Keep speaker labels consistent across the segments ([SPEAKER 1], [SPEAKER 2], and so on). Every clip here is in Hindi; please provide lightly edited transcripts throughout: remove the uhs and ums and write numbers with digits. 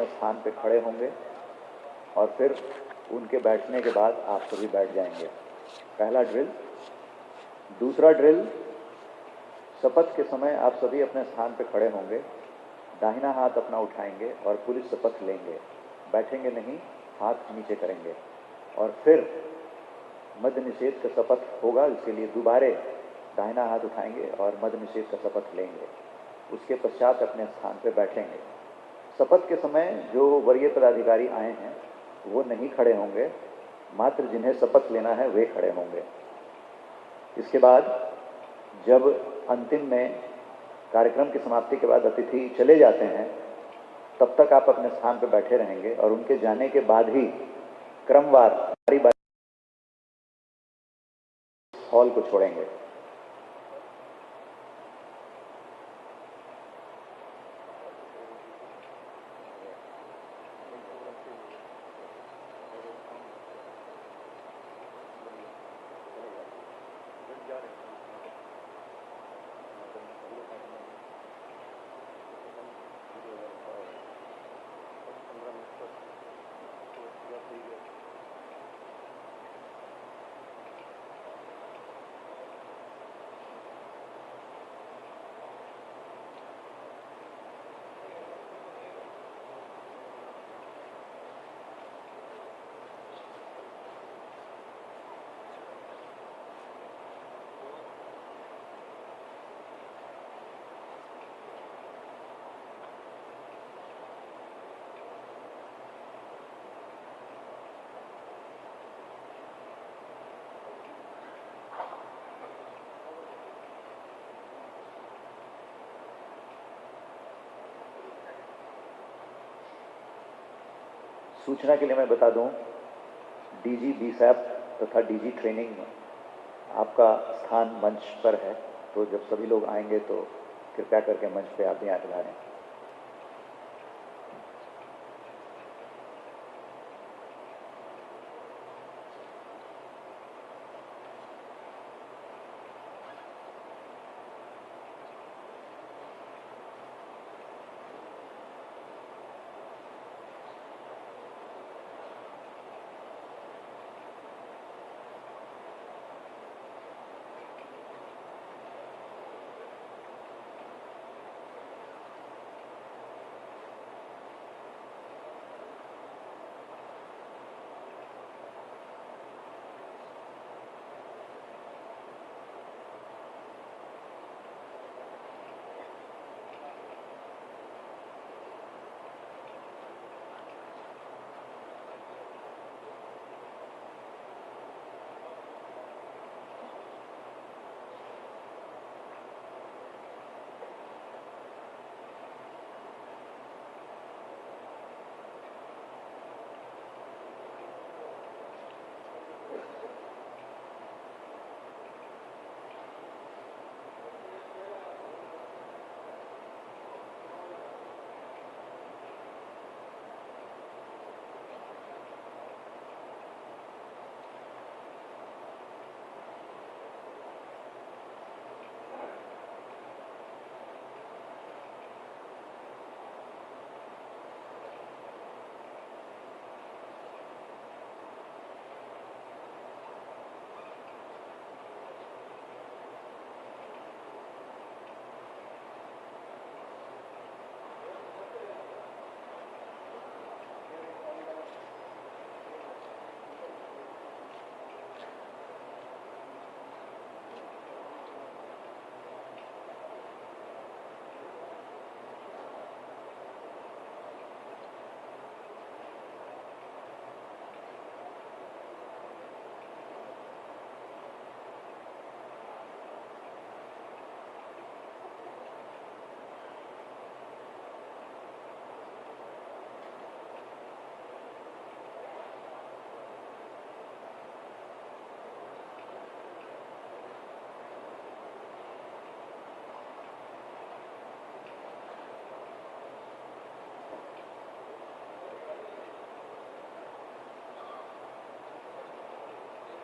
[SPEAKER 1] स्थान पे खड़े होंगे और फिर उनके बैठने के बाद आप सभी बैठ जाएंगे। पहला ड्रिल। दूसरा ड्रिल, शपथ के समय आप सभी अपने स्थान पे खड़े होंगे, दाहिना हाथ अपना उठाएंगे और पूरी शपथ लेंगे, बैठेंगे नहीं, हाथ नीचे करेंगे और फिर मद्य निषेध का शपथ होगा। इसके लिए दोबारे दाहिना हाथ उठाएंगे और मद्य निषेध का शपथ लेंगे। उसके पश्चात अपने स्थान पर बैठेंगे। शपथ के समय जो वरीय पदाधिकारी आए हैं वो नहीं खड़े होंगे, मात्र जिन्हें शपथ लेना है वे खड़े होंगे। इसके बाद जब अंतिम में कार्यक्रम की समाप्ति के बाद अतिथि चले जाते हैं, तब तक आप अपने स्थान पर बैठे रहेंगे और उनके जाने के बाद ही क्रमवार बारी बारी हॉल को छोड़ेंगे। सूचना के लिए मैं बता दूं, डीजी बीसैप तथा डीजी ट्रेनिंग में आपका स्थान मंच पर है, तो जब सभी लोग आएंगे तो कृपया करके मंच पे आप भी आ जाएं।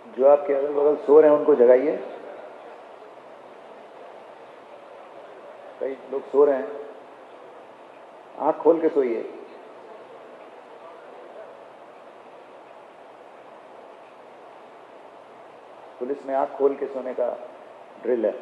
[SPEAKER 1] जो आपके अगल बगल सो रहे हैं उनको जगाइए। कई लोग सो रहे हैं, आँख खोल के सोइए। पुलिस में आंख खोल के सोने का ड्रिल है।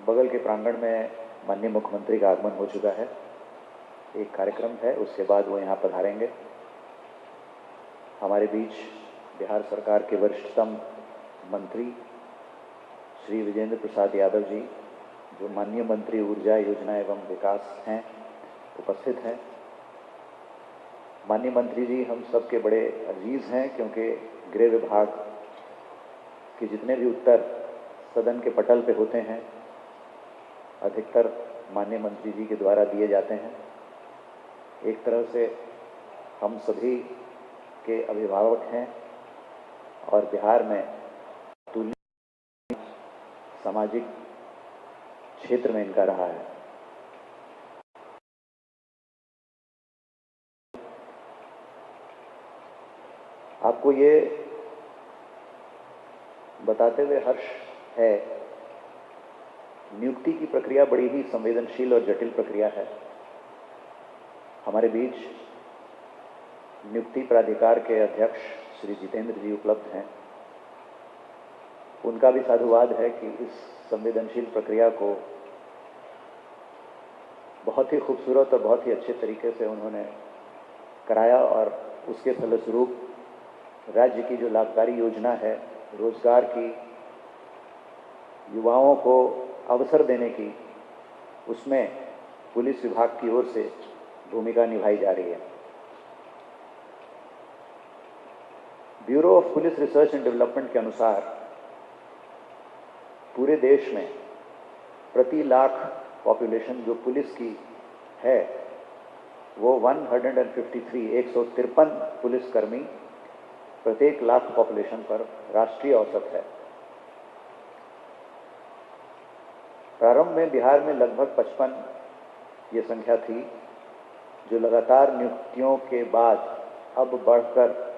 [SPEAKER 1] बगल के प्रांगण में माननीय मुख्यमंत्री का आगमन हो चुका है। एक कार्यक्रम है, उसके बाद वो यहाँ पधारेंगे। हमारे बीच बिहार सरकार के वरिष्ठतम मंत्री श्री विजेंद्र प्रसाद यादव जी, जो माननीय मंत्री ऊर्जा योजना एवं विकास हैं, उपस्थित हैं। माननीय मंत्री जी हम सब के बड़े अजीज हैं, क्योंकि गृह विभाग के जितने भी उत्तर सदन के पटल पे होते हैं, अधिकतर माननीय मंत्री जी के द्वारा दिए जाते हैं। एक तरह से हम सभी के अभिभावक हैं और बिहार में तुलनीय सामाजिक क्षेत्र में इनका रहा है। आपको ये बताते हुए हर्ष है, नियुक्ति की प्रक्रिया बड़ी ही संवेदनशील और जटिल प्रक्रिया है। हमारे बीच नियुक्ति प्राधिकार के अध्यक्ष श्री जितेंद्र जी उपलब्ध हैं। उनका भी साधुवाद है कि इस संवेदनशील प्रक्रिया को बहुत ही खूबसूरत और बहुत ही अच्छे तरीके से उन्होंने कराया और उसके फलस्वरूप राज्य की जो लाभकारी योजना है, रोजगार की, युवाओं को अवसर देने की, उसमें पुलिस विभाग की ओर से भूमिका निभाई जा रही है। Bureau of police research and development के अनुसार पूरे देश में प्रति लाख पॉपुलेशन जो पुलिस की है वो 153 पुलिसकर्मी प्रत्येक लाख पॉपुलेशन पर राष्ट्रीय औसत है। प्रारंभ में बिहार में लगभग 55 ये संख्या थी, जो लगातार नियुक्तियों के बाद अब बढ़कर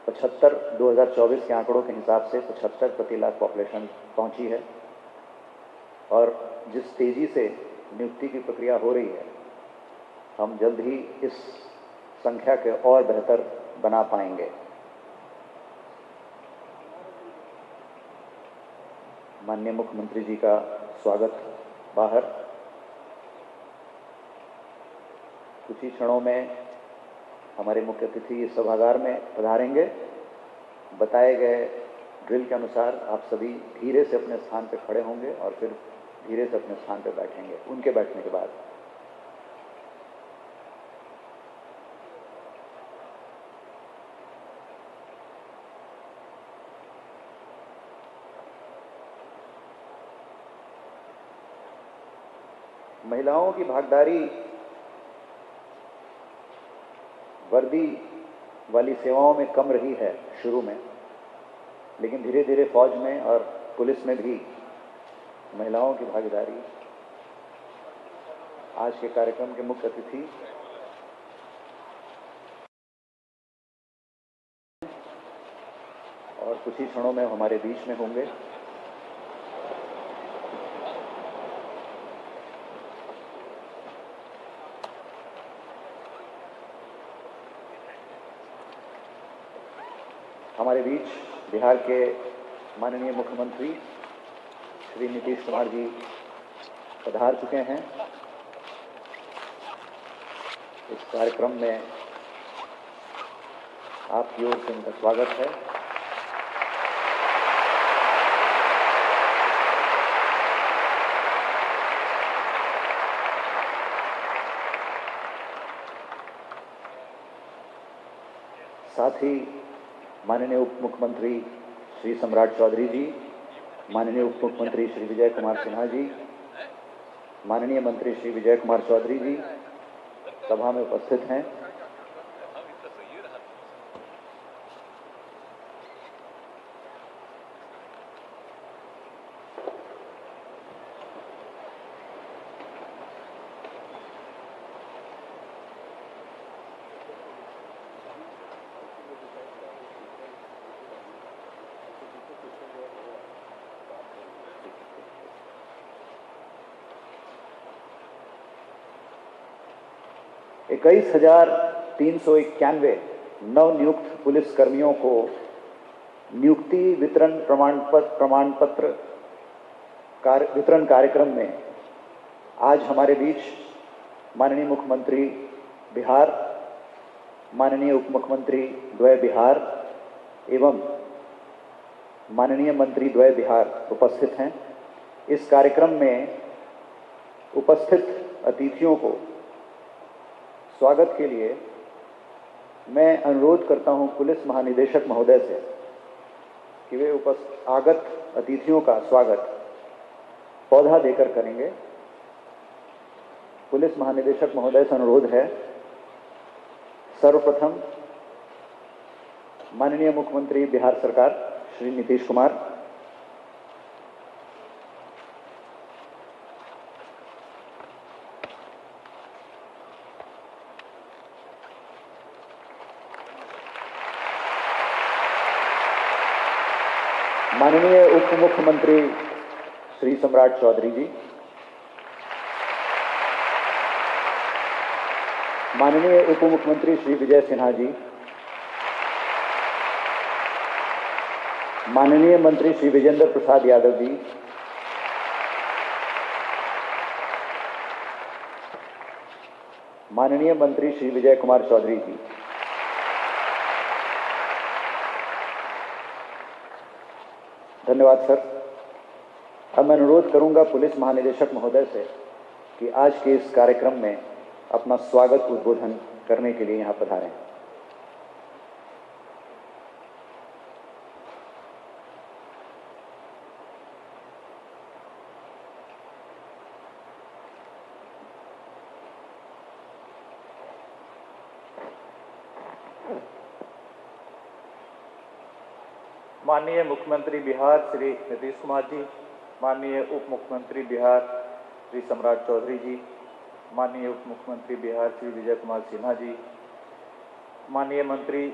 [SPEAKER 1] 75, 2024 के आंकड़ों के हिसाब से 75 प्रति लाख पॉपुलेशन पहुंची है। और जिस तेजी से नियुक्ति की प्रक्रिया हो रही है, हम जल्द ही इस संख्या के और बेहतर बना पाएंगे। माननीय मुख्यमंत्री जी का स्वागत बाहर। कुछ ही क्षणों में हमारे मुख्य अतिथि इस सभागार में पधारेंगे। बताए गए ड्रिल के अनुसार आप सभी धीरे से अपने स्थान पर खड़े होंगे और फिर धीरे से अपने स्थान पर बैठेंगे। उनके बैठने के बाद महिलाओं की भागीदारी वर्दी वाली सेवाओं में कम रही है शुरू में, लेकिन धीरे धीरे फौज में और पुलिस में भी महिलाओं की भागीदारी। आज के कार्यक्रम के मुख्य अतिथि और कुछ ही क्षणों में हमारे बीच में होंगे। हमारे बीच बिहार के माननीय मुख्यमंत्री श्री नीतीश कुमार जी पधार चुके हैं। इस कार्यक्रम में आपकी ओर से उनका स्वागत है। साथ ही माननीय उप मुख्यमंत्री श्री सम्राट चौधरी जी, माननीय उप मुख्यमंत्री श्री विजय कुमार सिन्हा जी, माननीय मंत्री श्री विजय कुमार चौधरी जी सभा में उपस्थित हैं। इक्कीस 391 नवनियुक्त पुलिसकर्मियों को नियुक्ति वितरण प्रमाण पत्र वितरण कार्यक्रम में आज हमारे बीच माननीय मुख्यमंत्री बिहार, माननीय उप मुख्यमंत्री द्वय बिहार एवं माननीय मंत्री द्वय बिहार उपस्थित हैं। इस कार्यक्रम में उपस्थित अतिथियों को स्वागत के लिए मैं अनुरोध करता हूं पुलिस महानिदेशक महोदय से कि वे आगत अतिथियों का स्वागत पौधा देकर करेंगे। पुलिस महानिदेशक महोदय से अनुरोध है, सर्वप्रथम माननीय मुख्यमंत्री बिहार सरकार श्री नीतीश कुमार, माननीय उप मुख्यमंत्री श्री सम्राट चौधरी जी, माननीय उप मुख्यमंत्री श्री विजय सिन्हा जी, माननीय मंत्री श्री विजेंद्र प्रसाद यादव जी, माननीय मंत्री श्री विजय कुमार चौधरी जी, धन्यवाद सर। अब मैं अनुरोध करूंगा पुलिस महानिदेशक महोदय से कि आज के इस कार्यक्रम में अपना स्वागत उद्बोधन करने के लिए यहां पधारें।
[SPEAKER 2] माननीय मुख्यमंत्री बिहार श्री नीतीश कुमार जी, माननीय उप मुख्यमंत्री बिहार श्री सम्राट चौधरी जी, माननीय उप मुख्यमंत्री बिहार श्री विजय कुमार सिन्हा जी, माननीय मंत्री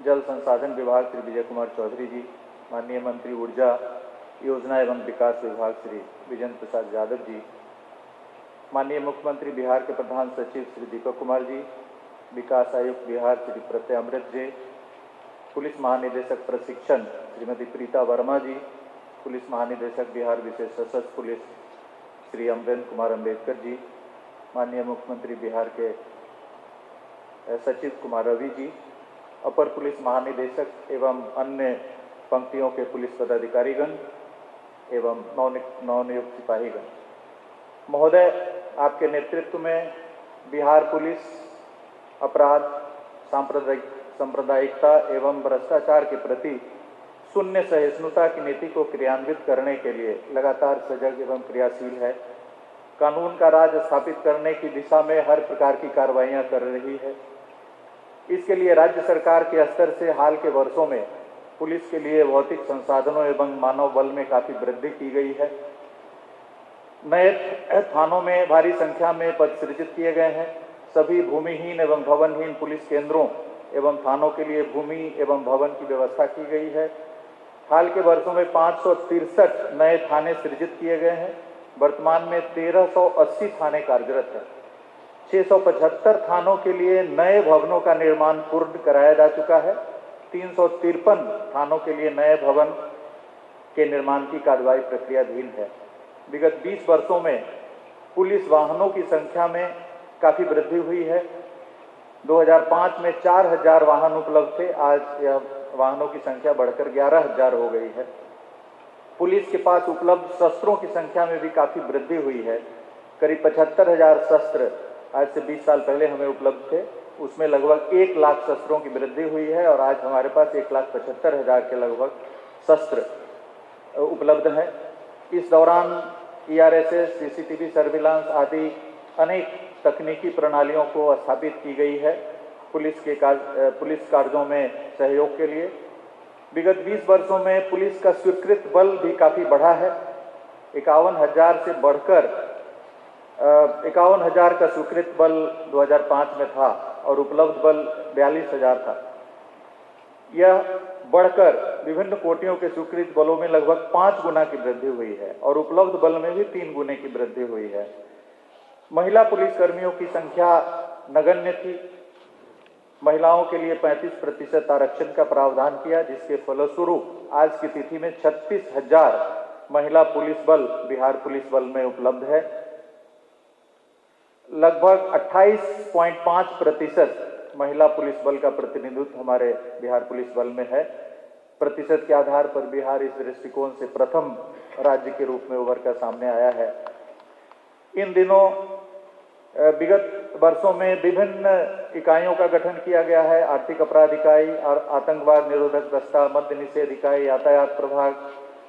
[SPEAKER 2] जल संसाधन विभाग श्री विजय कुमार चौधरी जी, माननीय मंत्री ऊर्जा योजना एवं विकास विभाग श्री विजेंद्र प्रसाद यादव जी, माननीय मुख्यमंत्री बिहार के प्रधान सचिव श्री दीपक कुमार जी, विकास आयुक्त बिहार श्री प्रत्यय अमृत जी, पुलिस महानिदेशक प्रशिक्षण श्रीमती प्रीता वर्मा जी, पुलिस महानिदेशक बिहार विशेष सशस्त्र पुलिस श्री अमरेंद्र कुमार अम्बेडकर जी, माननीय मुख्यमंत्री बिहार के सचिव कुमार रवि जी, अपर पुलिस महानिदेशक एवं अन्य पंक्तियों के पुलिस पदाधिकारीगण एवं नवनियुक्त सिपाहीगण, महोदय, आपके नेतृत्व में बिहार पुलिस अपराध, सांप्रदायिकता एवं भ्रष्टाचार के प्रति शून्य सहिष्णुता की नीति को क्रियान्वित करने के लिए लगातार सजग एवं क्रियाशील है। कानून का राज स्थापित करने की दिशा में हर प्रकार की कार्रवाइयां कर रही है। इसके लिए राज्य सरकार के स्तर से हाल के वर्षों में पुलिस के लिए भौतिक संसाधनों एवं मानव बल में काफी वृद्धि की गई है। नए थानों में भारी संख्या में पद सृजित किए गए हैं। सभी भूमिहीन एवं भवनहीन पुलिस केंद्रों एवं थानों के लिए भूमि एवं भवन की व्यवस्था की गई है। हाल के वर्षों में 563 नए थाने सृजित किए गए हैं। वर्तमान में 1380 थाने कार्यरत हैं। 675 थानों के लिए नए भवनों का निर्माण पूर्ण कराया जा चुका है। 353 थानों के लिए नए भवन के निर्माण की कार्यवाही प्रक्रियाधीन है। विगत 20 वर्षों में पुलिस वाहनों की संख्या में काफी वृद्धि हुई है। 2005 में 4000 वाहन उपलब्ध थे, आज यह वाहनों की संख्या बढ़कर 11000 हो गई है। पुलिस के पास उपलब्ध शस्त्रों की संख्या में भी काफी वृद्धि हुई है। करीब 75,000 शस्त्र आज से 20 साल पहले हमें उपलब्ध थे, उसमें लगभग 1 लाख शस्त्रों की वृद्धि हुई है और आज हमारे पास 1,75,000 के लगभग शस्त्र उपलब्ध हैं। इस दौरान ERSS, CCTV सर्विलांस आदि अनेक तकनीकी प्रणालियों को स्थापित की गई है पुलिस कार्यों में सहयोग के लिए। विगत 20 वर्षों में पुलिस का स्वीकृत बल भी काफी बढ़ा है। 51,000 से बढ़कर 51,000 का स्वीकृत बल 2005 में था और उपलब्ध बल 42,000 था। यह बढ़कर विभिन्न कोटियों के स्वीकृत बलों में लगभग 5 गुना की वृद्धि हुई है और उपलब्ध बल में भी 3 गुने की वृद्धि हुई है। महिला पुलिसकर्मियों की संख्या नगण्य थी। महिलाओं के लिए 35% आरक्षण का प्रावधान किया, जिसके फलस्वरूप आज की तिथि में 36,000 महिला पुलिस बल बिहार पुलिस बल में उपलब्ध है। लगभग 28.5% महिला पुलिस बल का प्रतिनिधित्व हमारे बिहार पुलिस बल में है। प्रतिशत के आधार पर बिहार इस दृष्टिकोण से प्रथम राज्य के रूप में उभर कर सामने आया है। इन दिनों विगत वर्षों में विभिन्न इकाइयों का गठन किया गया है। आर्थिक अपराध इकाई और आतंकवाद निरोधक दस्ता, मद्य निषेध इकाई, यातायात प्रभाग,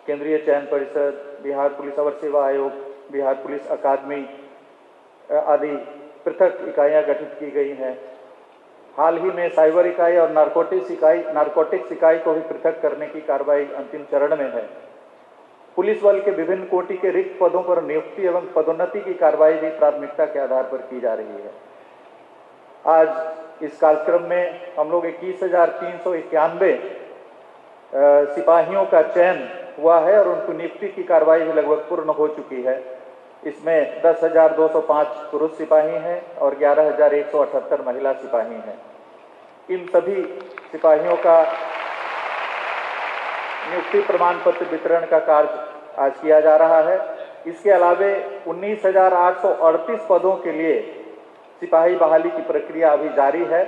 [SPEAKER 2] केंद्रीय चयन परिषद, बिहार पुलिस अवर सेवा आयोग, बिहार पुलिस अकादमी आदि पृथक इकाइयां गठित की गई हैं। हाल ही में साइबर इकाई और नारकोटिक्स इकाई को भी पृथक करने की कार्रवाई अंतिम चरण में है। पुलिस बल के विभिन्न कोटि के रिक्त पदों पर नियुक्ति एवं पदोन्नति की कार्रवाई भी प्राथमिकता के आधार पर की जा रही है। आज इस कार्यक्रम में हम लोग 21,391 सिपाहियों का चयन हुआ है और उनकी नियुक्ति की कार्रवाई भी लगभग पूर्ण हो चुकी है। इसमें 10,205 पुरुष सिपाही हैं और 11,178 महिला सिपाही हैं। इन सभी सिपाहियों का नियुक्ति प्रमाण पत्र वितरण का कार्य आज किया जा रहा है। इसके अलावे 19,838 पदों के लिए सिपाही बहाली की प्रक्रिया अभी जारी है।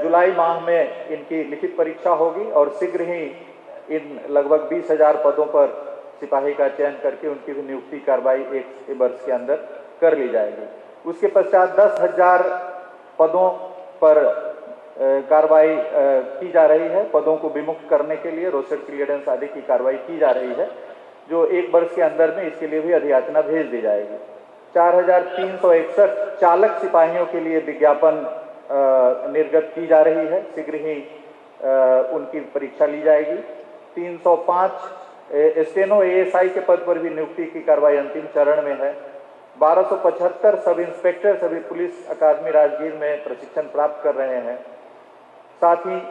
[SPEAKER 2] जुलाई माह में इनकी लिखित परीक्षा होगी और शीघ्र ही इन लगभग 20,000 पदों पर सिपाही का चयन करके उनकी भी नियुक्ति कार्रवाई एक वर्ष के अंदर कर ली जाएगी। उसके पश्चात 10,000 पदों पर कार्रवाई की जा रही है। पदों को विमुक्त करने के लिए रोस्टर क्लियरेंस आदि की कार्रवाई की जा रही है, जो एक वर्ष के अंदर में इसके लिए भी अधियाचना भेज दी जाएगी। 4,361 चालक सिपाहियों के लिए विज्ञापन निर्गत की जा रही है, शीघ्र ही उनकी परीक्षा ली जाएगी। 305 स्टेनो एएसआई के पद पर भी नियुक्ति की कार्रवाई अंतिम चरण में है। 1275 सब इंस्पेक्टर सभी पुलिस अकादमी राजगीर में प्रशिक्षण प्राप्त कर रहे हैं। साथ ही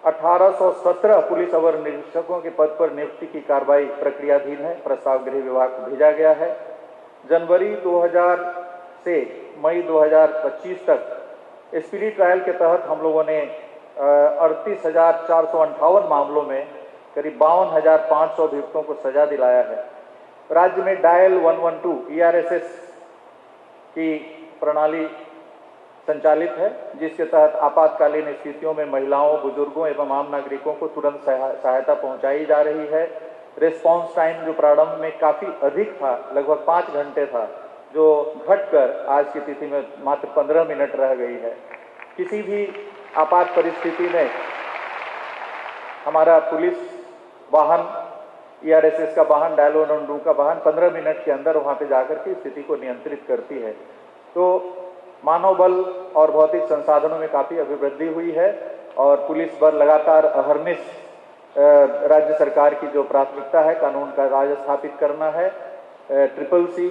[SPEAKER 2] 1817 पुलिस अवर निरीक्षकों के पद पर नियुक्ति की कार्रवाई प्रक्रियाधीन है। प्रस्ताव गृह विभाग को भेजा गया है। जनवरी 2000 से मई 2025 तक स्पिरिट ट्रायल के तहत हम लोगों ने 38,458 मामलों में करीब 52,500 अभियुक्तों को सजा दिलाया है। राज्य में डायल 112 ERSS की प्रणाली संचालित है, जिसके तहत आपातकालीन स्थितियों में महिलाओं, बुजुर्गों एवं आम नागरिकों को तुरंत सहायता पहुंचाई जा रही है। रिस्पांस टाइम जो प्रारंभ में काफ़ी अधिक था, लगभग 5 घंटे था, जो घटकर आज की तिथि में मात्र 15 मिनट रह गई है। किसी भी आपात परिस्थिति में हमारा पुलिस वाहन, ERSS का वाहन, डायल 112 का वाहन 15 मिनट के अंदर वहाँ पे जाकर के स्थिति को नियंत्रित करती है। तो मानव बल और भौतिक संसाधनों में काफ़ी अभिवृद्धि हुई है और पुलिस बल लगातार अहर्निश राज्य सरकार की जो प्राथमिकता है, कानून का राज स्थापित करना है, CCC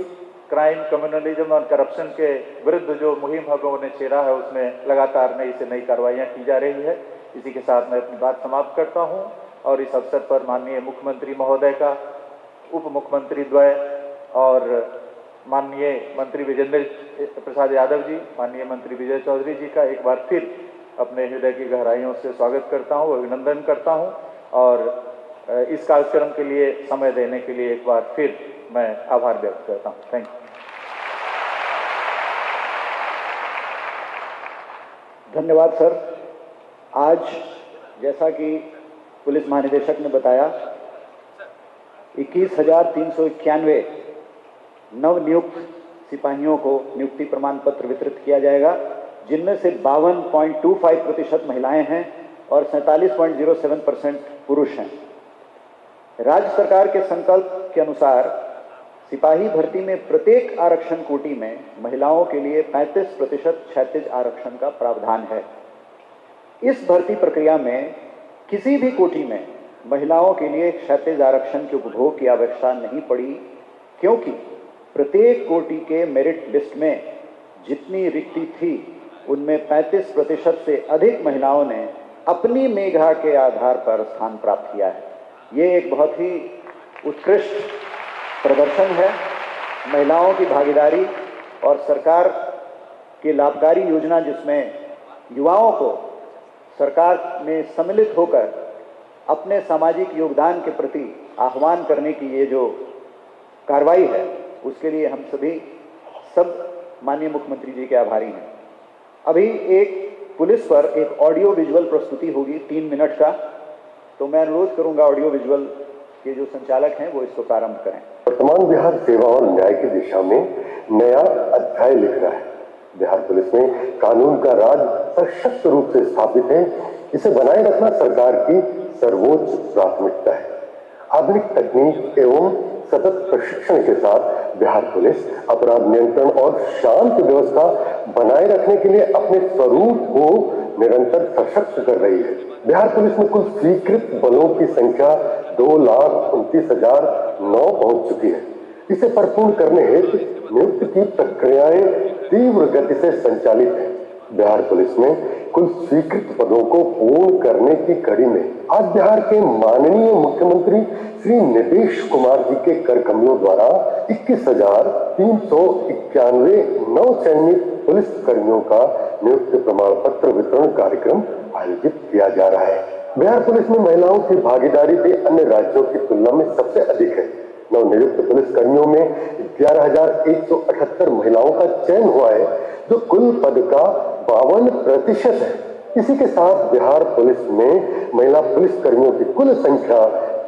[SPEAKER 2] क्राइम, कम्युनलिज्म और करप्शन के विरुद्ध जो मुहिम हम लोगों ने छेड़ा है, उसमें लगातार नई से नई कार्रवाइयाँ की जा रही है। इसी के साथ मैं अपनी बात समाप्त करता हूँ और इस अवसर पर माननीय मुख्यमंत्री महोदय का, उप मुख्यमंत्री द्वय और माननीय मंत्री विजेंद्र प्रसाद यादव जी, माननीय मंत्री विजय चौधरी जी का एक बार फिर अपने हृदय की गहराइयों से स्वागत करता हूँ, अभिनंदन करता हूँ और इस कार्यक्रम के लिए समय देने के लिए एक बार फिर मैं आभार व्यक्त करता हूँ। Thank you.
[SPEAKER 1] धन्यवाद सर। आज जैसा कि पुलिस महानिदेशक ने बताया, 21,391 नवनियुक्त सिपाहियों को नियुक्ति प्रमाण पत्र वितरित किया जाएगा, जिनमें से 52.25% महिलाएं हैं और 47.07% पुरुष हैं। राज्य सरकार के संकल्प के अनुसार सिपाही भर्ती में प्रत्येक आरक्षण कोटि में महिलाओं के लिए 35% क्षैतिज आरक्षण का प्रावधान है। इस भर्ती प्रक्रिया में किसी भी कोटि में महिलाओं के लिए क्षैतिज आरक्षण के उपभोग की आवश्यकता नहीं पड़ी, क्योंकि प्रत्येक कोटि के मेरिट लिस्ट में जितनी रिक्ति थी, उनमें 35% से अधिक महिलाओं ने अपनी मेधा के आधार पर स्थान प्राप्त किया है। ये एक बहुत ही उत्कृष्ट प्रदर्शन है। महिलाओं की भागीदारी और सरकार की लाभकारी योजना, जिसमें युवाओं को सरकार में सम्मिलित होकर अपने सामाजिक योगदान के प्रति आह्वान करने की ये जो कार्रवाई है, उसके लिए हम सभी सब माननीय मुख्यमंत्री जी के आभारी हैं। अभी एक पुलिस पर एक ऑडियो विजुअल प्रस्तुति होगी 3 मिनट का, तो मैं अनुरोध करूंगा ऑडियो विजुअल के जो संचालक हैं वो इसको प्रारंभ करें।
[SPEAKER 3] वर्तमान बिहार सेवा और न्याय की दिशा में नया अध्याय लिख रहा है। बिहार पुलिस में कानून का राज सशक्त रूप से स्थापित है। इसे बनाए रखना सरकार की सर्वोच्च प्राथमिकता है। आधुनिक तकनीक एवं सतत प्रशिक्षण के साथ बिहार पुलिस अपराध नियंत्रण और शांत व्यवस्था बनाए रखने के लिए अपने स्वरूप को निरंतर सशक्त कर रही है। बिहार पुलिस में कुल स्वीकृत बलों की संख्या 2,29,009 पहुंच चुकी है। इसे परिपूर्ण करने हेतु नियुक्ति की प्रक्रियाएं तीव्र गति से संचालित है। बिहार पुलिस में कुल स्वीकृत पदों को पूर्ण करने की कड़ी में आज बिहार के माननीय मुख्यमंत्री श्री नीतीश कुमार जी के कर कमलों द्वारा 21,391 नवचयनित पुलिस कर्मियों का नियुक्ति प्रमाण पत्र वितरण कार्यक्रम आयोजित किया जा रहा है। बिहार पुलिस में महिलाओं की भागीदारी भी अन्य राज्यों की तुलना में सबसे अधिक है। नवनियुक्त पुलिस कर्मियों में 11,178 महिलाओं का चयन हुआ है, जो कुल पद का 52% है। इसी के साथ बिहार पुलिस में महिला पुलिस कर्मियों की कुल संख्या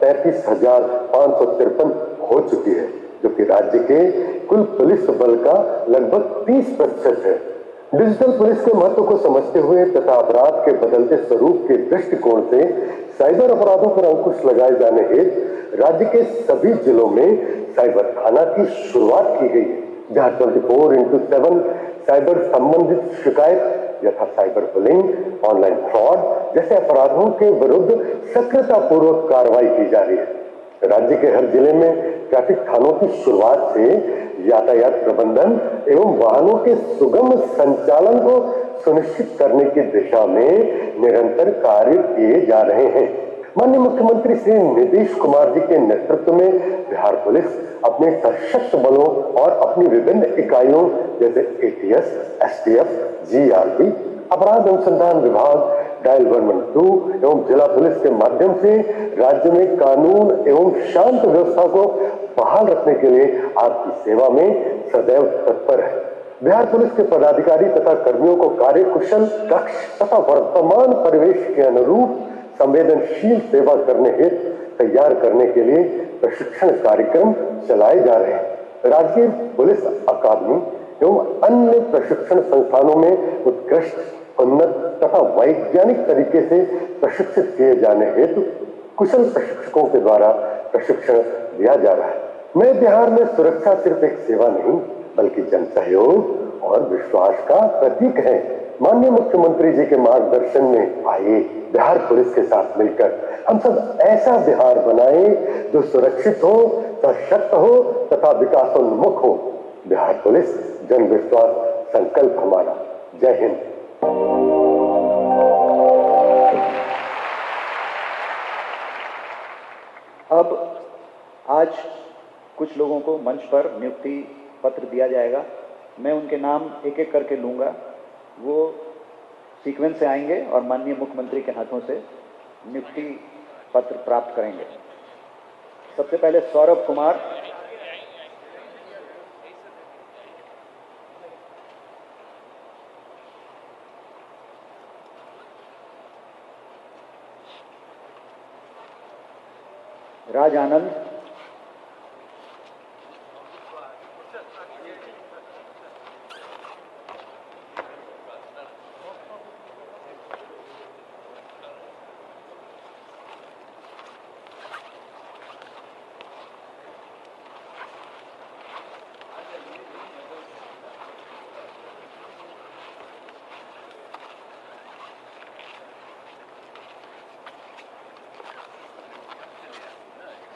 [SPEAKER 3] 35,553 हो चुकी है, जो कि राज्य के कुल पुलिस बल का लगभग 30% है। डिजिटल पुलिस के महत्व को समझते हुए तथा अपराध के बदलते स्वरूप के दृष्टिकोण से साइबर अपराधों पर अंकुश लगाए जाने हेतु राज्य के सभी जिलों में साइबर थाना की शुरुआत की गई है, जहां 24x7 साइबर संबंधित शिकायत यथा साइबर बुलिंग, ऑनलाइन फ्रॉड जैसे अपराधों के विरुद्ध सक्रियतापूर्वक कार्रवाई की जा रही है। राज्य के हर जिले में ट्रैफिक थानों की शुरुआत से यातायात प्रबंधन एवं वाहनों के सुगम संचालन को सुनिश्चित करने की दिशा में निरंतर कार्य किए जा रहे हैं। माननीय मुख्यमंत्री श्री नीतीश कुमार जी के नेतृत्व में बिहार पुलिस अपने सशक्त बलों और अपनी विभिन्न इकाइयों जैसे ATS, STF, GRP, अपराध अनुसंधान विभाग, डायल 112 एवं जिला पुलिस के माध्यम से राज्य में कानून एवं शांत व्यवस्था को बहाल रखने के लिए आपकी सेवा में सदैव तत्पर है। बिहार पुलिस के पदाधिकारी तथा कर्मियों को कार्यकुशल, दक्ष तथा वर्तमान परिवेश के अनुरूप संवेदनशील सेवा करने हेतु तैयार करने के लिए प्रशिक्षण कार्यक्रम चलाए जा रहे हैं। राजकीय पुलिस अकादमी एवं अन्य प्रशिक्षण संस्थानों में उत्कृष्ट, उन्नत तथा वैज्ञानिक तरीके से प्रशिक्षित किए जाने हेतु कुशल प्रशिक्षकों के द्वारा प्रशिक्षण दिया जा रहा है। मैं बिहार में सुरक्षा सिर्फ एक सेवा नहीं बल्कि जन सहयोग और विश्वास का प्रतीक है। माननीय मुख्यमंत्री जी के मार्गदर्शन में आइए बिहार पुलिस के साथ मिलकर हम सब ऐसा बिहार बनाएं जो सुरक्षित हो, सशक्त हो तथा विकासोन्मुख हो। बिहार पुलिस जन विश्वास संकल्प हमारा। जय हिंद।
[SPEAKER 1] अब आज कुछ लोगों को मंच पर नियुक्ति पत्र दिया जाएगा। मैं उनके नाम एक एक करके लूंगा, वो सीक्वेंस से आएंगे और माननीय मुख्यमंत्री के हाथों से नियुक्ति पत्र प्राप्त करेंगे। सबसे पहले सौरभ कुमार, राज आनंद,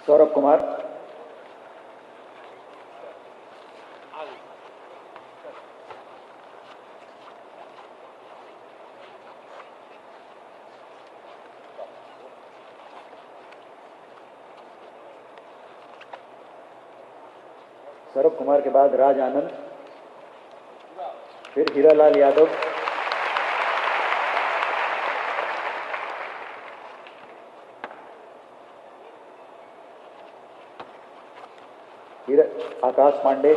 [SPEAKER 1] सौरभ कुमार, सौरभ कुमार के बाद राज आनंद, फिर हीरालाल यादव, आकाश पांडे,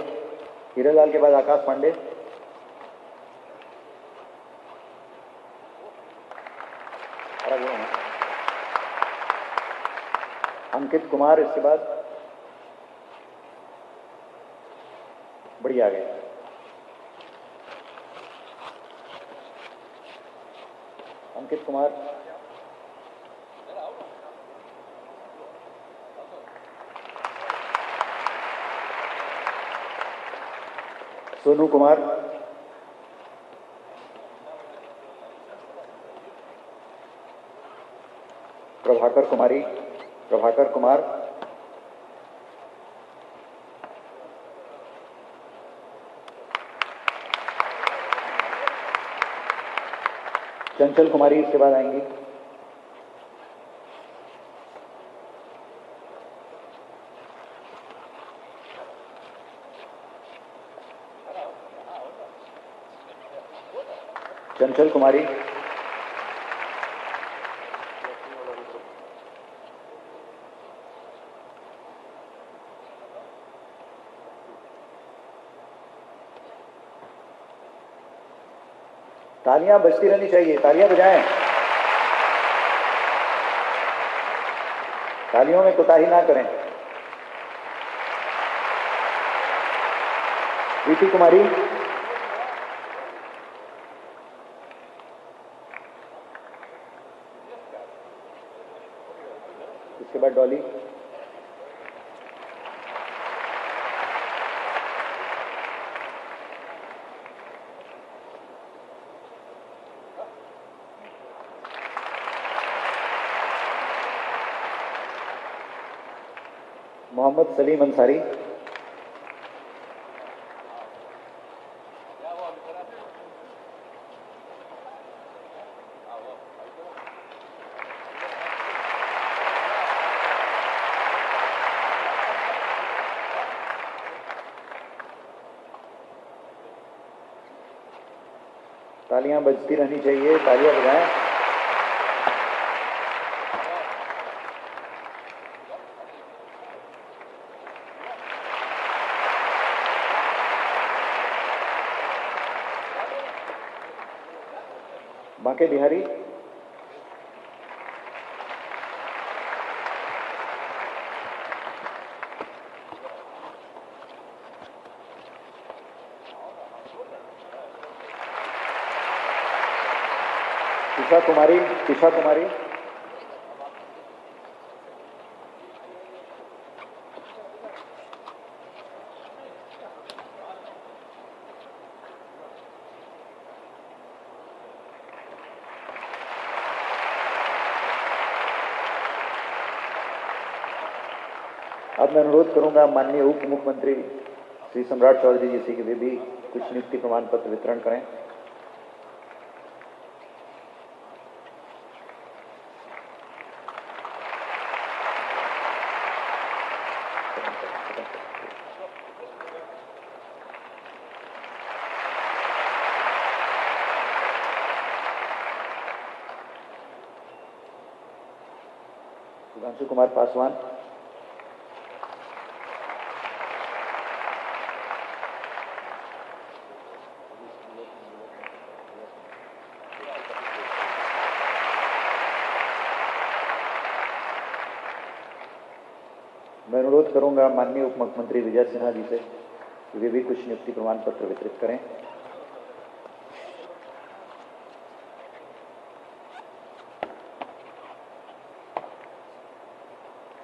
[SPEAKER 1] हीरालाल के बाद आकाश पांडे, अंकित कुमार इसके बाद, बढ़िया आ गए। अंकित कुमार, सोनू कुमार, प्रभाकर कुमारी, प्रभाकर कुमार, चंचल कुमारी इसके बाद आएंगी। चंचल कुमारी, तालियां बजती रहनी चाहिए, तालियां बजाएं, तालियों में कोताही ना करें। प्रीति कुमारी, इसके बाद डॉली, मोहम्मद सलीम अंसारी, तालियां बजती रहनी चाहिए, तालियां बजाएं। बांके बिहारी, ईशा कुमारी, ईशा कुमारी, अब मैं अनुरोध करूंगा माननीय उप मुख्यमंत्री श्री सम्राट चौधरी जी से कि वे भी कुछ नियुक्ति प्रमाण पत्र वितरण करें। सुधांशु कुमार पासवान, मैं अनुरोध करूंगा माननीय उप मुख्यमंत्री विजय सिन्हा जी से कि वे भी कुछ नियुक्ति प्रमाण पत्र वितरित करें।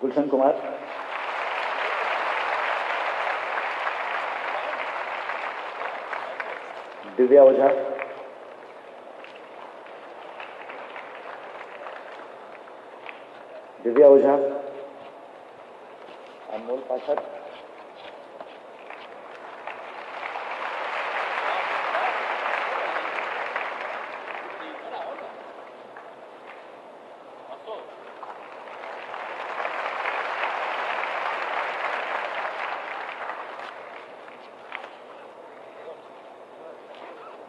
[SPEAKER 1] गुलशन कुमार, दिव्या ओझा, दिव्या ओझा, अनमोल पाठक,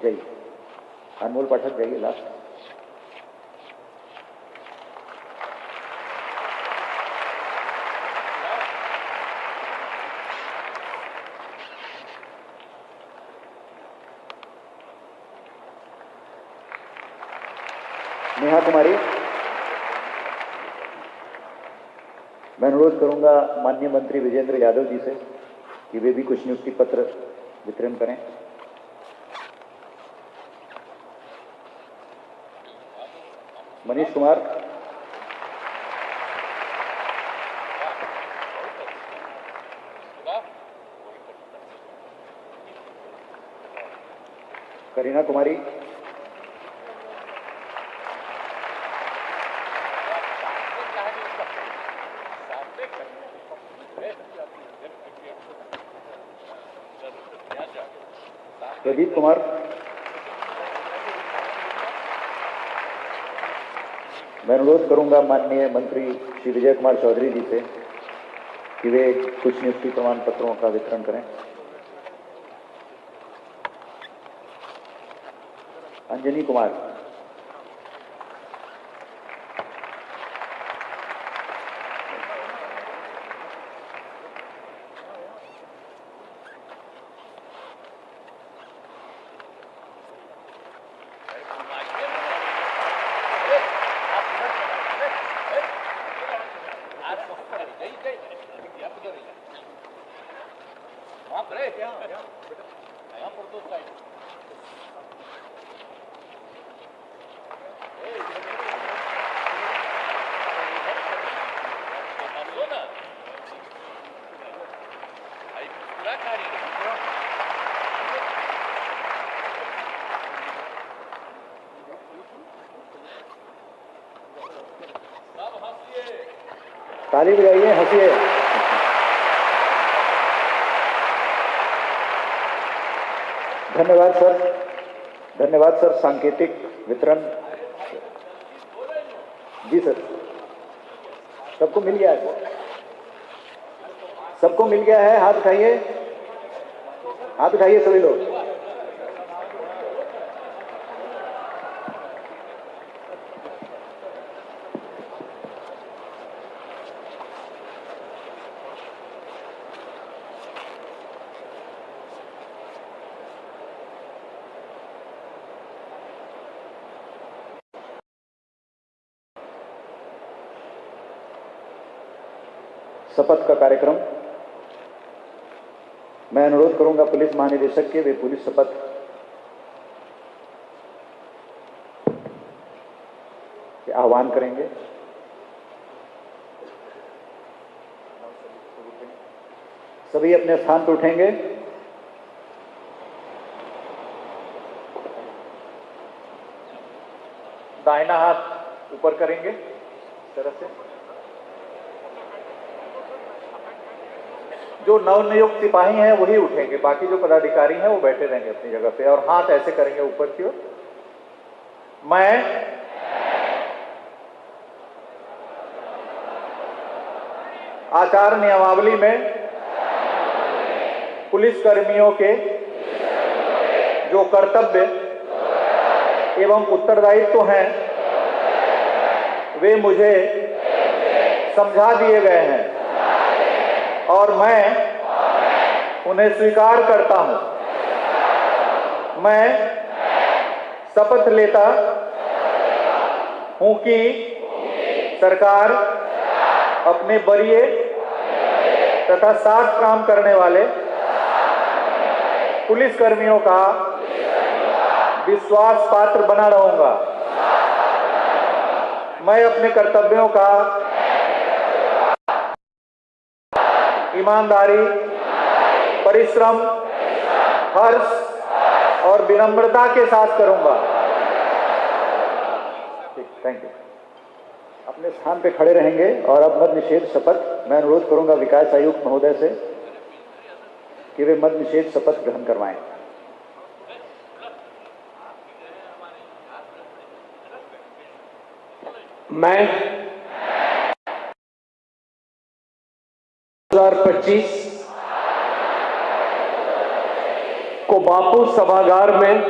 [SPEAKER 1] जाइए, अनमोल पाठक जाइए लास्ट। नेहा कुमारी। मैं अनुरोध करूंगा माननीय मंत्री विजेंद्र यादव जी से कि वे भी कुछ नियुक्ति पत्र वितरण करें। मनीष कुमार। करीना कुमारी। प्रदीप कुमार। मैं अनुरोध करूंगा माननीय मंत्री श्री विजय कुमार चौधरी जी से कि वे कुछ नियुक्ति प्रमाण पत्रों का वितरण करें। अंजनी कुमार। ताली बजाइए, हंसिए। धन्यवाद सर, धन्यवाद सर। सांकेतिक वितरण। जी सर, सबको मिल गया है, सबको मिल गया है। हाथ उठाइए, हाथ उठाइए सभी लोग। शपथ का कार्यक्रम। मैं अनुरोध करूंगा पुलिस महानिदेशक के, वे पुलिस शपथ के आह्वान करेंगे। सभी अपने स्थान पर उठेंगे।
[SPEAKER 2] दाहिना हाथ ऊपर करेंगे इस तरह से। जो नवनियुक्त सिपाही हैं वही उठेंगे, बाकी जो पदाधिकारी हैं वो बैठे रहेंगे अपनी जगह पे और हाथ ऐसे करेंगे ऊपर की ओर। मैं आचार नियमावली में पुलिस कर्मियों के जो कर्तव्य एवं उत्तरदायित्व हैं वे मुझे समझा दिए गए हैं और मैं उन्हें स्वीकार करता हूं। मैं शपथ लेता हूं कि सरकार अपने वरीय तथा साथ काम करने वाले पुलिस कर्मियों का विश्वास पात्र बना रहूंगा। मैं अपने कर्तव्यों का ईमानदारी, परिश्रम, हर्ष और विनम्रता के साथ करूंगा।
[SPEAKER 1] Thank you. अपने स्थान पे खड़े रहेंगे और अब मद निषेध शपथ। मैं अनुरोध करूंगा विकास आयुक्त महोदय से कि वे मद निषेध शपथ ग्रहण करवाएं।
[SPEAKER 4] मैं 2025 को बापू सभागार में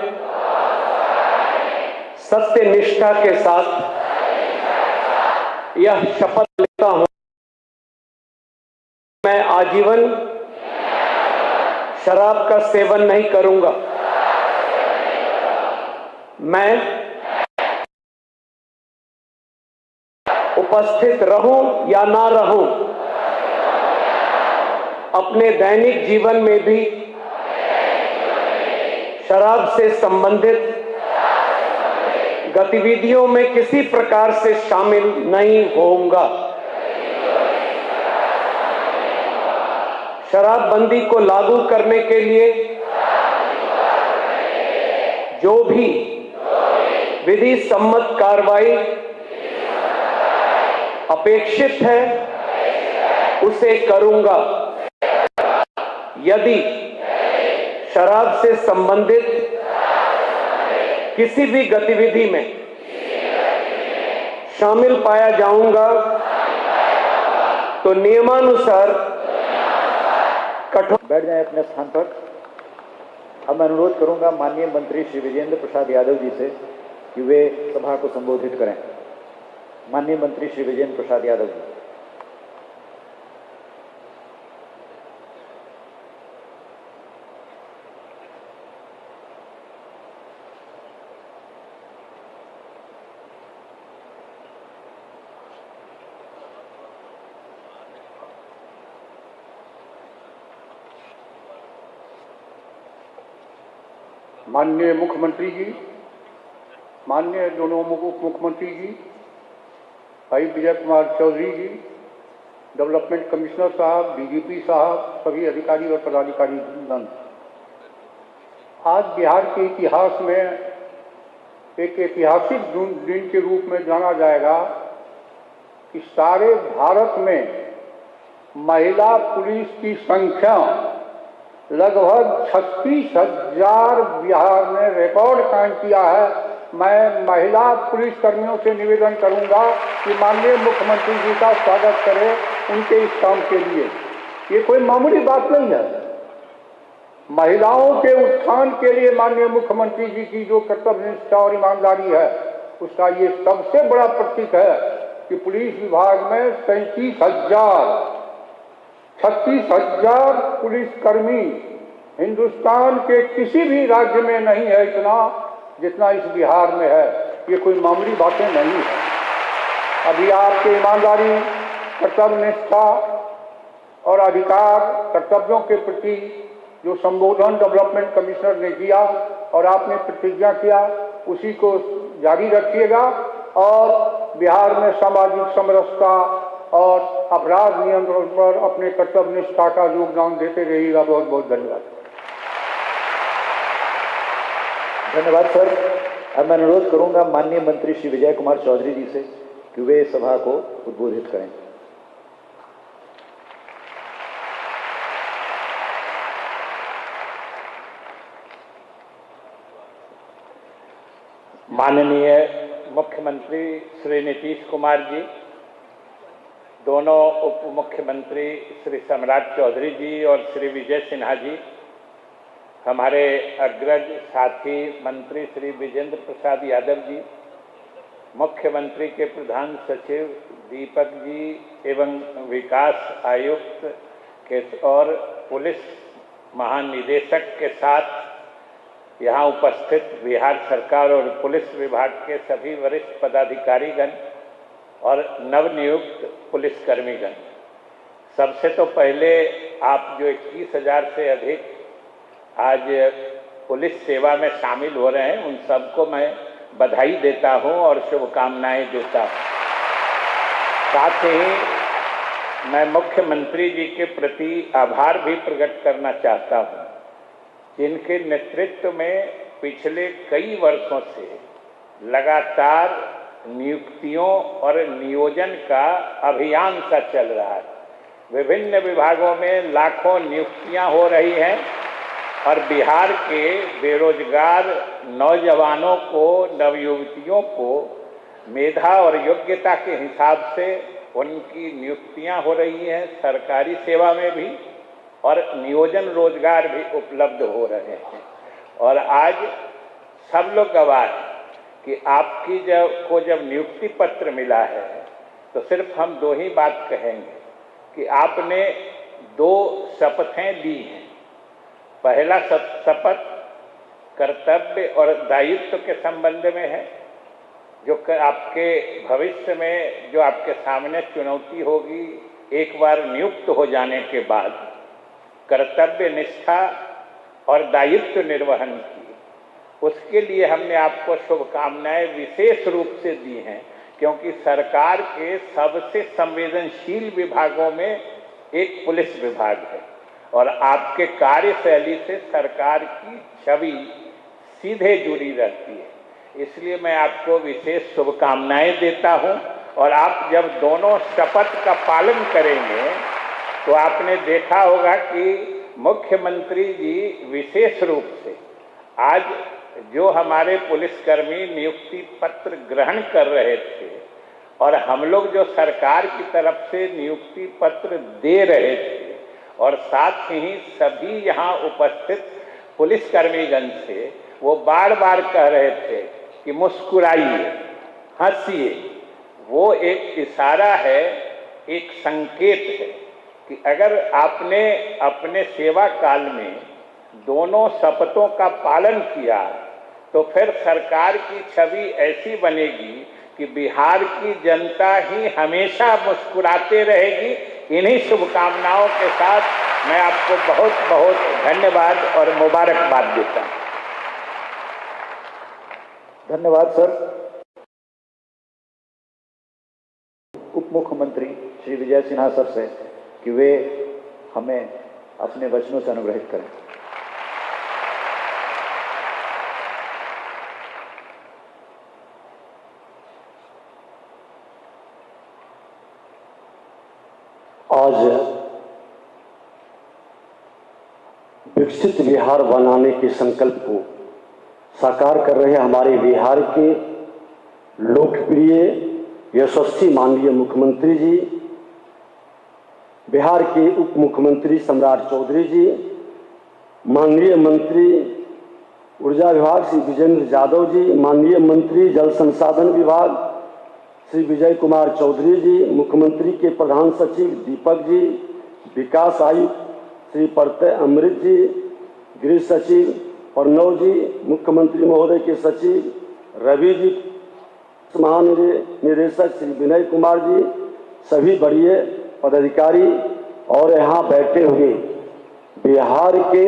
[SPEAKER 4] सत्य निष्ठा के साथ यह शपथ लेता हूं, मैं आजीवन शराब का सेवन नहीं करूंगा। मैं उपस्थित रहूं या ना रहूं, अपने दैनिक जीवन में भी शराब से संबंधित गतिविधियों में किसी प्रकार से शामिल नहीं होऊंगा। शराबबंदी को लागू करने के लिए जो भी विधि सम्मत कार्रवाई अपेक्षित है उसे करूंगा। यदि शराब से संबंधित किसी भी गतिविधि में शामिल पाया जाऊंगा तो नियमानुसार कठोर।
[SPEAKER 1] बैठ जाएं अपने स्थान पर। अब मैं अनुरोध करूंगा माननीय मंत्री श्री विजेंद्र प्रसाद यादव जी से कि वे सभा को संबोधित करें। माननीय मंत्री श्री विजेंद्र प्रसाद यादव जी।
[SPEAKER 5] माननीय मुख्यमंत्री जी, माननीय दोनों उप मुख्यमंत्री जी, भाई विजय कुमार चौधरी जी, डेवलपमेंट कमिश्नर साहब, डीजीपी साहब, सभी अधिकारी और पदाधिकारी वृंद, आज बिहार के इतिहास में एक ऐतिहासिक दिन के रूप में जाना जाएगा कि सारे भारत में महिला पुलिस की संख्या लगभग 36,000 बिहार ने रिकॉर्ड कायम किया है। मैं महिला पुलिस कर्मियों से निवेदन करूंगा कि माननीय मुख्यमंत्री जी का स्वागत करें उनके इस काम के लिए। ये कोई मामूली बात नहीं है। महिलाओं के उत्थान के लिए माननीय मुख्यमंत्री जी की जो कर्तव्य निष्ठा और ईमानदारी है, उसका ये सबसे बड़ा प्रतीक है कि पुलिस विभाग में 36,000 पुलिसकर्मी हिंदुस्तान के किसी भी राज्य में नहीं है इतना जितना इस बिहार में है। ये कोई मामूली बातें नहीं है। अभी आपके ईमानदारी, कर्तव्य निष्ठा और अधिकार कर्तव्यों के प्रति जो संबोधन डेवलपमेंट कमिश्नर ने किया और आपने प्रतिज्ञा किया, उसी को जारी रखिएगा और बिहार में सामाजिक समरसता और अपराध नियंत्रण पर अपने कर्तव्य निष्ठा का योगदान देते रहिएगा। बहुत बहुत धन्यवाद।
[SPEAKER 1] धन्यवाद सर। अब मैं अनुरोध करूंगा माननीय मंत्री श्री विजय कुमार चौधरी जी से कि वे सभा को उद्बोधित करें।
[SPEAKER 6] माननीय मुख्यमंत्री श्री नीतीश कुमार जी, दोनों उप मुख्यमंत्री श्री सम्राट चौधरी जी और श्री विजय सिन्हा जी, हमारे अग्रज साथी मंत्री श्री विजेंद्र प्रसाद यादव जी, मुख्यमंत्री के प्रधान सचिव दीपक जी एवं विकास आयुक्त के और पुलिस महानिदेशक के साथ यहाँ उपस्थित बिहार सरकार और पुलिस विभाग के सभी वरिष्ठ पदाधिकारीगण और नवनियुक्त पुलिसकर्मीगण, सबसे तो पहले आप जो 21,000 से अधिक आज पुलिस सेवा में शामिल हो रहे हैं, उन सबको मैं बधाई देता हूं और शुभकामनाएं देता हूं। साथ ही मैं मुख्यमंत्री जी के प्रति आभार भी प्रकट करना चाहता हूं, जिनके नेतृत्व में पिछले कई वर्षों से लगातार नियुक्तियों और नियोजन का अभियान सा चल रहा है। विभिन्न विभागों में लाखों नियुक्तियां हो रही हैं और बिहार के बेरोजगार नौजवानों को, नवयुवतियों को मेधा और योग्यता के हिसाब से उनकी नियुक्तियां हो रही हैं, सरकारी सेवा में भी और नियोजन रोजगार भी उपलब्ध हो रहे हैं। और आज सब लोग गवाह हैं कि आपकी जब नियुक्ति पत्र मिला है तो सिर्फ हम दो ही बात कहेंगे कि आपने 2 शपथें ली हैं। पहला शपथ कर्तव्य और दायित्व के संबंध में है, आपके भविष्य में जो आपके सामने चुनौती होगी, एक बार नियुक्त हो जाने के बाद कर्तव्य निष्ठा और दायित्व निर्वहन की, उसके लिए हमने आपको शुभकामनाएं विशेष रूप से दी हैं, क्योंकि सरकार के सबसे संवेदनशील विभागों में एक पुलिस विभाग है और आपके कार्यशैली से सरकार की छवि सीधे जुड़ी रहती है। इसलिए मैं आपको विशेष शुभकामनाएं देता हूं। और आप जब दोनों शपथ का पालन करेंगे तो आपने देखा होगा कि मुख्यमंत्री जी विशेष रूप से आज जो हमारे पुलिसकर्मी नियुक्ति पत्र ग्रहण कर रहे थे और हम लोग जो सरकार की तरफ से नियुक्ति पत्र दे रहे थे, और साथ ही सभी यहाँ उपस्थित पुलिसकर्मीगण से वो बार बार कह रहे थे कि मुस्कुराइए, हंसिए। वो एक इशारा है, एक संकेत है कि अगर आपने अपने सेवा काल में दोनों शपथों का पालन किया तो फिर सरकार की छवि ऐसी बनेगी कि बिहार की जनता ही हमेशा मुस्कुराते रहेगी। इन्हीं शुभकामनाओं के साथ मैं आपको बहुत बहुत धन्यवाद और मुबारकबाद देता हूँ।
[SPEAKER 1] धन्यवाद सर। उप मुख्यमंत्री श्री विजय सिन्हा सर से कि वे हमें अपने वचनों से अनुग्रहित करें।
[SPEAKER 7] आज विकसित बिहार बनाने के संकल्प को साकार कर रहे हमारे बिहार के लोकप्रिय यशस्वी माननीय मुख्यमंत्री जी, बिहार के उप मुख्यमंत्री सम्राट चौधरी जी, माननीय मंत्री ऊर्जा विभाग श्री विजेंद्र यादव जी, माननीय मंत्री जल संसाधन विभाग श्री विजय कुमार चौधरी जी, मुख्यमंत्री के प्रधान सचिव दीपक जी, विकास आयुक्त श्री प्रत्यय अमृत जी, गृह सचिव अर्णव जी, मुख्यमंत्री महोदय के सचिव रवि जी, महानिदेशक श्री विनय कुमार जी, सभी बड़े पदाधिकारी और यहाँ बैठे हुए बिहार के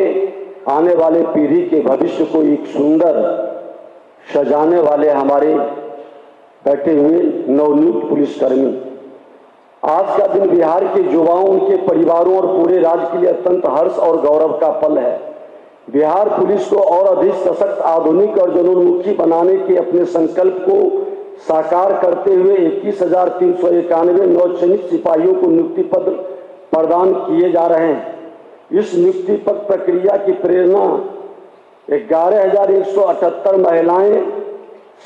[SPEAKER 7] आने वाले पीढ़ी के भविष्य को एक सुंदर सजाने वाले हमारे बैठे हुए नवनियुक्त पुलिसकर्मी। आज का दिन बिहार के युवाओं, उनके परिवारों और पूरे राज्य के लिए अत्यंत हर्ष और गौरव का पल है। बिहार पुलिस को और अधिक सशक्त, आधुनिक और जनोन्मुखी बनाने के अपने संकल्प को साकार करते हुए 21,391 नवचयनित सिपाहियों को नियुक्ति पत्र प्रदान किए जा रहे हैं। इस नियुक्ति पत्र प्रक्रिया की प्रेरणा 11,178 महिलाएं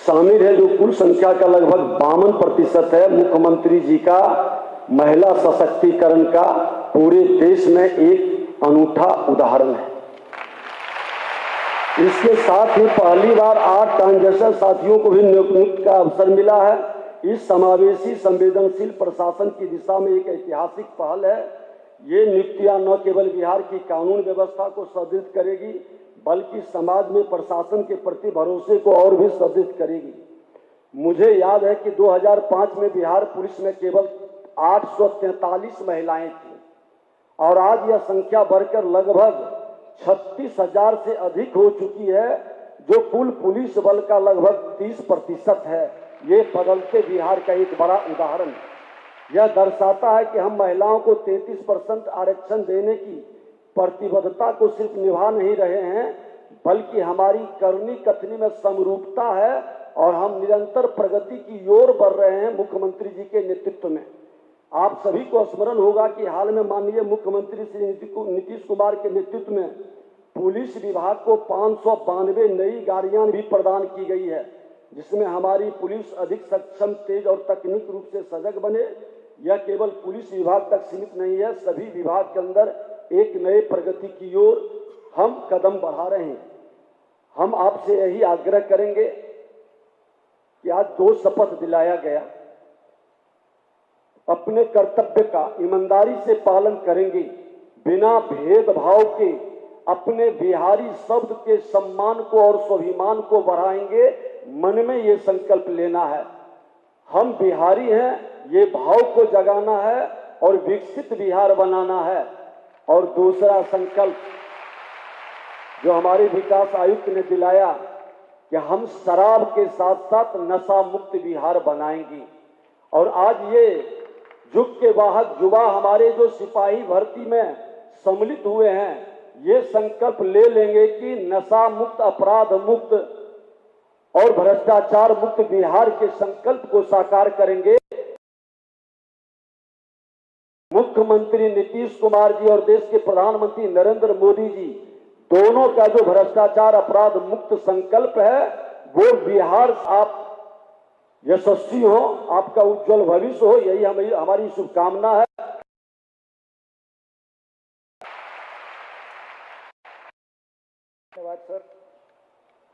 [SPEAKER 7] शामिल है, जो कुल संख्या का लगभग 52% है। मुख्यमंत्री जी का महिला सशक्तिकरण का पूरे देश में एक अनूठा उदाहरण है। इसके साथ ही पहली बार 8 ट्रांसजेंडर साथियों को भी नियुक्ति का अवसर मिला है। इस समावेशी संवेदनशील प्रशासन की दिशा में एक ऐतिहासिक पहल है। ये नियुक्तियां न केवल बिहार की कानून व्यवस्था को सुदृढ़ करेगी, बल्कि समाज में प्रशासन के प्रति भरोसे को और भी सुदृढ़ करेगी। मुझे याद है कि 2005 में बिहार पुलिस में केवल 843 महिलाएं थीं और आज यह संख्या बढ़कर लगभग 36,000 से अधिक हो चुकी है, जो कुल पुलिस बल का लगभग 30% है। ये बदलते बिहार का एक बड़ा उदाहरण है। यह दर्शाता है कि हम महिलाओं को 33% आरक्षण देने की प्रतिबद्धता को सिर्फ निभा नहीं रहे हैं, बल्कि हमारी करनी कथनी में समरूपता है और हम निरंतर प्रगति की ओर बढ़ रहे हैं मुख्यमंत्री जी के नेतृत्व में। आप सभी को स्मरण होगा कि हाल में माननीय मुख्यमंत्री श्री नीतीश कुमार के नेतृत्व में पुलिस विभाग को 592 नई गाड़ियां भी प्रदान की गई है, जिसमें हमारी पुलिस अधिक सक्षम, तेज और तकनीक रूप से सजग बने। यह केवल पुलिस विभाग तक सीमित नहीं है, सभी विभाग के अंदर एक नए प्रगति की ओर हम कदम बढ़ा रहे हैं। हम आपसे यही आग्रह करेंगे कि आज 2 शपथ दिलाया गया, अपने कर्तव्य का ईमानदारी से पालन करेंगे, बिना भेदभाव के अपने बिहारी शब्द के सम्मान को और स्वाभिमान को बढ़ाएंगे, मन में ये संकल्प लेना है, हम बिहारी हैं, ये भाव को जगाना है और विकसित बिहार बनाना है। और दूसरा संकल्प जो हमारे विकास आयुक्त ने दिलाया कि हम शराब के साथ साथ नशा मुक्त बिहार बनाएंगे। और आज ये युग के बाद युवा हमारे जो सिपाही भर्ती में सम्मिलित हुए हैं, ये संकल्प ले लेंगे कि नशा मुक्त, अपराध मुक्त और भ्रष्टाचार मुक्त बिहार के संकल्प को साकार करेंगे। मुख्यमंत्री नीतीश कुमार जी और देश के प्रधानमंत्री नरेंद्र मोदी जी दोनों का जो भ्रष्टाचार अपराध मुक्त संकल्प है, वो बिहार आप यशस्वी हो, आपका उज्जवल भविष्य हो, यही हमारी शुभकामना है।
[SPEAKER 1] धन्यवाद सर।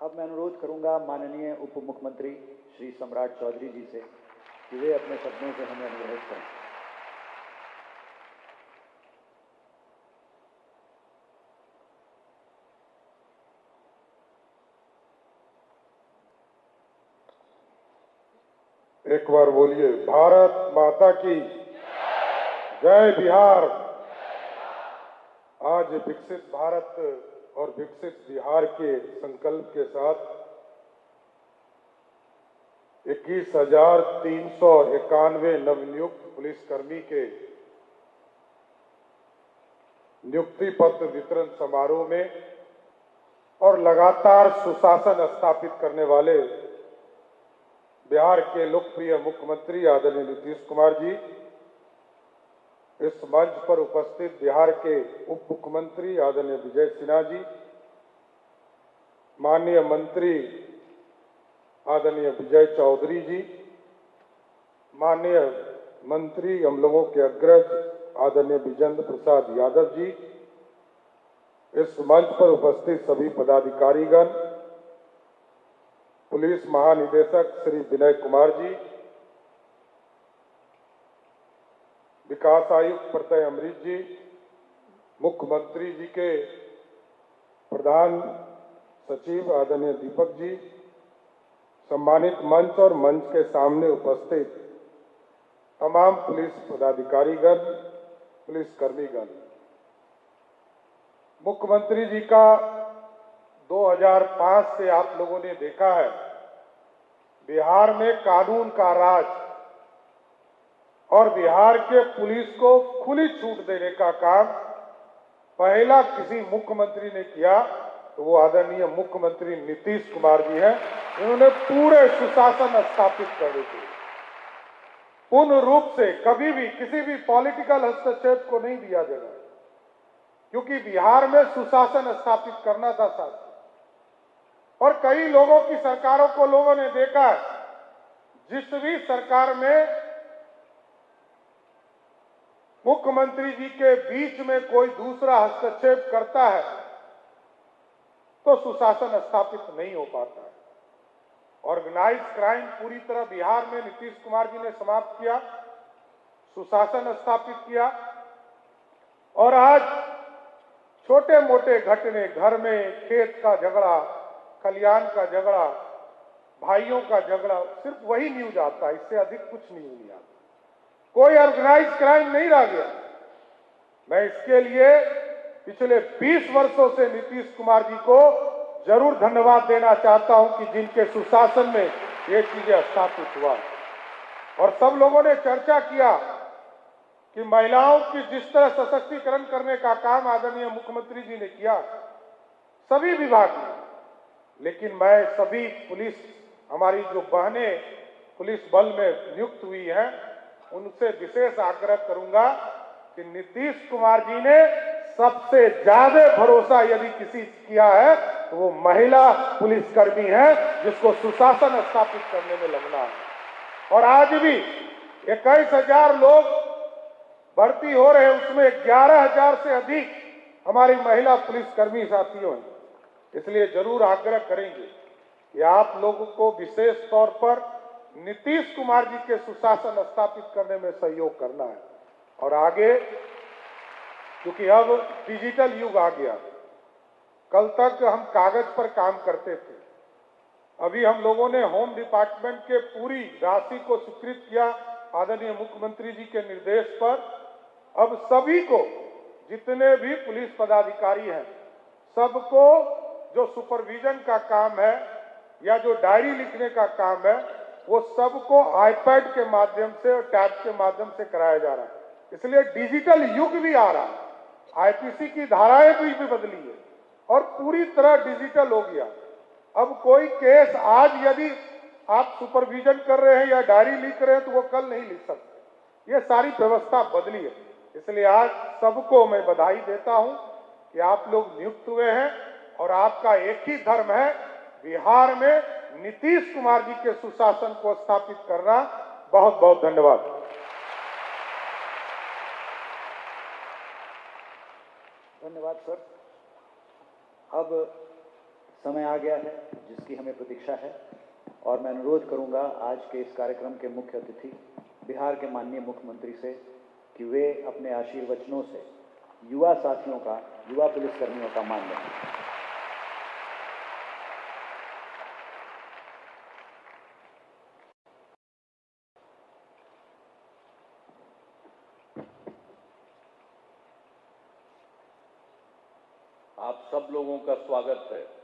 [SPEAKER 1] अब मैं अनुरोध करूंगा माननीय उप मुख्यमंत्री श्री सम्राट चौधरी जी से कि वे अपने शब्दों से हमें अनुरोध करें।
[SPEAKER 8] एक बार बोलिए, भारत माता की जय। बिहार। आज विकसित भारत और विकसित बिहार के संकल्प के साथ 21,391 नवनियुक्त पुलिसकर्मी के नियुक्ति पत्र वितरण समारोह में और लगातार सुशासन स्थापित करने वाले बिहार के लोकप्रिय मुख्यमंत्री आदरणीय नीतीश कुमार जी, इस मंच पर उपस्थित बिहार के उप मुख्यमंत्री आदरणीय विजय सिन्हा जी, माननीय मंत्री आदरणीय विजय चौधरी जी, माननीय मंत्री हम लोगों के अग्रज आदरणीय विजेंद्र प्रसाद यादव जी, इस मंच पर उपस्थित सभी पदाधिकारीगण, पुलिस महानिदेशक श्री विनय कुमार जी, विकास आयुक्त प्रत्यय अमृत जी, मुख्यमंत्री जी के प्रधान सचिव आदरणीय दीपक जी, सम्मानित मंच और मंच के सामने उपस्थित तमाम पुलिस पदाधिकारीगण, पुलिसकर्मीगण, मुख्यमंत्री जी का 2005 से आप लोगों ने देखा है बिहार में कानून का राज और बिहार के पुलिस को खुली छूट देने का काम पहला किसी मुख्यमंत्री ने किया तो वो आदरणीय मुख्यमंत्री नीतीश कुमार जी हैं। इन्होंने पूरे सुशासन स्थापित कर दी थी। पूर्ण रूप से कभी भी किसी भी पॉलिटिकल हस्तक्षेप को नहीं दिया जाएगा, क्योंकि बिहार में सुशासन स्थापित करना था साथ। और कई लोगों की सरकारों को लोगों ने देखा है, जिस भी सरकार में मुख्यमंत्री जी के बीच में कोई दूसरा हस्तक्षेप करता है तो सुशासन स्थापित नहीं हो पाता है। ऑर्गेनाइज क्राइम पूरी तरह बिहार में नीतीश कुमार जी ने समाप्त किया, सुशासन स्थापित किया। और आज छोटे मोटे घटने, घर में खेत का झगड़ा, खलियान का झगड़ा, भाइयों का झगड़ा, सिर्फ वही न्यूज आता है, इससे अधिक कुछ न्यूज नहीं आता। कोई ऑर्गेनाइज क्राइम नहीं रह गया। मैं इसके लिए पिछले 20 वर्षों से नीतीश कुमार जी को जरूर धन्यवाद देना चाहता हूं कि जिनके सुशासन में ये चीजें स्थापित हुआ। और सब लोगों ने चर्चा किया कि महिलाओं की जिस तरह सशक्तिकरण करने का काम आदरणीय मुख्यमंत्री जी ने किया, सभी विभाग में। लेकिन मैं सभी पुलिस, हमारी जो बहनें पुलिस बल में नियुक्त हुई हैं, उनसे विशेष आग्रह करूंगा कि नीतीश कुमार जी ने सबसे ज्यादा भरोसा यदि किसी किया है तो वो महिला पुलिसकर्मी है, जिसको सुशासन स्थापित करने में लगना है। और आज भी 21,000 लोग भर्ती हो रहे हैं, उसमें 11,000 से अधिक हमारी महिला पुलिसकर्मी साथियों हैं। इसलिए जरूर आग्रह करेंगे कि आप लोगों को विशेष तौर पर नीतीश कुमार जी के सुशासन स्थापित करने में सहयोग करना है। और आगे, क्योंकि अब डिजिटल युग आ गया, कल तक हम कागज पर काम करते थे, अभी हम लोगों ने होम डिपार्टमेंट के पूरी राशि को स्वीकृत किया आदरणीय मुख्यमंत्री जी के निर्देश पर। अब सभी को, जितने भी पुलिस पदाधिकारी हैं, सबको जो सुपरविजन का काम है या जो डायरी लिखने का काम है, वो सबको आईपैड के माध्यम से और टैब के माध्यम से कराया जा रहा है। इसलिए डिजिटल युग भी आ रहा है। आईपीसी की धाराएं भी बदली है और पूरी तरह डिजिटल हो गया। अब कोई केस आज यदि आप सुपरविजन कर रहे हैं या डायरी लिख रहे हैं तो वो कल नहीं लिख सकते। ये सारी व्यवस्था बदली है। इसलिए आज सबको मैं बधाई देता हूं कि आप लोग नियुक्त हुए हैं और आपका एक ही धर्म है, बिहार में नीतीश कुमार जी के सुशासन को स्थापित करना। बहुत बहुत धन्यवाद।
[SPEAKER 1] धन्यवाद सर। अब समय आ गया है जिसकी हमें प्रतीक्षा है और मैं अनुरोध करूंगा आज के इस कार्यक्रम के मुख्य अतिथि बिहार के माननीय मुख्यमंत्री से कि वे अपने आशीर्वचनों से युवा साथियों का, युवा पुलिसकर्मियों का मान लें।
[SPEAKER 9] आप सब लोगों का स्वागत है।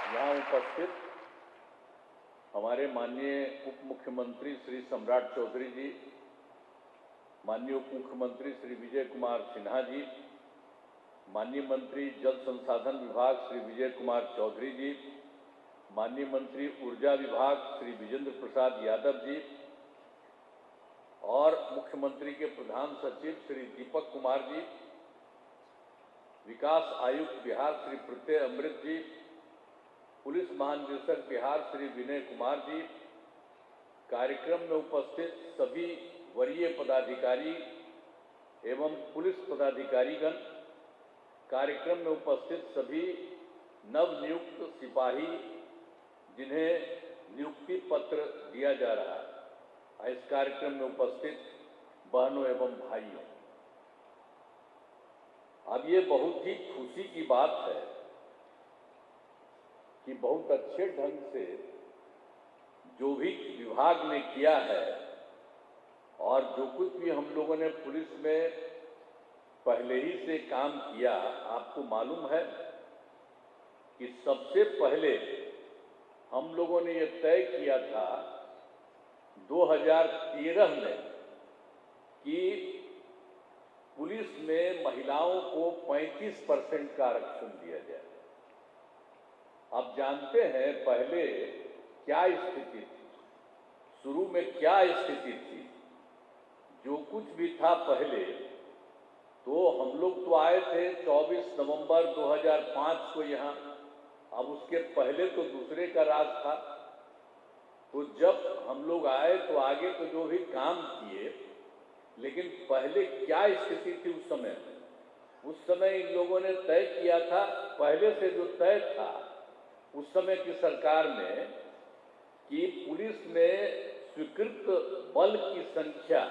[SPEAKER 9] यहाँ उपस्थित हमारे माननीय उप मुख्यमंत्री श्री सम्राट चौधरी जी, माननीय उप मुख्यमंत्री श्री विजय कुमार सिन्हा जी, माननीय मंत्री जल संसाधन विभाग श्री विजय कुमार चौधरी जी, माननीय मंत्री ऊर्जा विभाग श्री विजेंद्र प्रसाद यादव जी और मुख्यमंत्री के प्रधान सचिव श्री दीपक कुमार जी, विकास आयुक्त बिहार श्री प्रत्यय अमृत जी, पुलिस महानिदेशक बिहार श्री विनय कुमार जी, कार्यक्रम में उपस्थित सभी वरीय पदाधिकारी एवं पुलिस पदाधिकारीगण, कार्यक्रम में उपस्थित सभी नवनियुक्त सिपाही जिन्हें नियुक्ति पत्र दिया जा रहा है, इस कार्यक्रम में उपस्थित बहनों एवं भाइयों, अब ये बहुत ही खुशी की बात है कि बहुत अच्छे ढंग से जो भी विभाग ने किया है और जो कुछ भी हम लोगों ने पुलिस में पहले ही से काम किया, आपको मालूम है कि सबसे पहले हम लोगों ने ये तय किया था 2013 में कि पुलिस में महिलाओं को 35% का आरक्षण दिया जाए। आप जानते हैं पहले क्या स्थिति थी, शुरू में क्या स्थिति थी। जो कुछ भी था पहले, तो हम लोग तो आए थे 24 नवंबर 2005 को यहाँ, अब उसके पहले तो दूसरे का राज था। तो जब हम लोग आए तो आगे तो जो भी काम किए, लेकिन पहले क्या स्थिति थी उस समय इन लोगों ने तय किया था, पहले से जो तय था उस समय की सरकार में, कि पुलिस में स्वीकृत बल की संख्या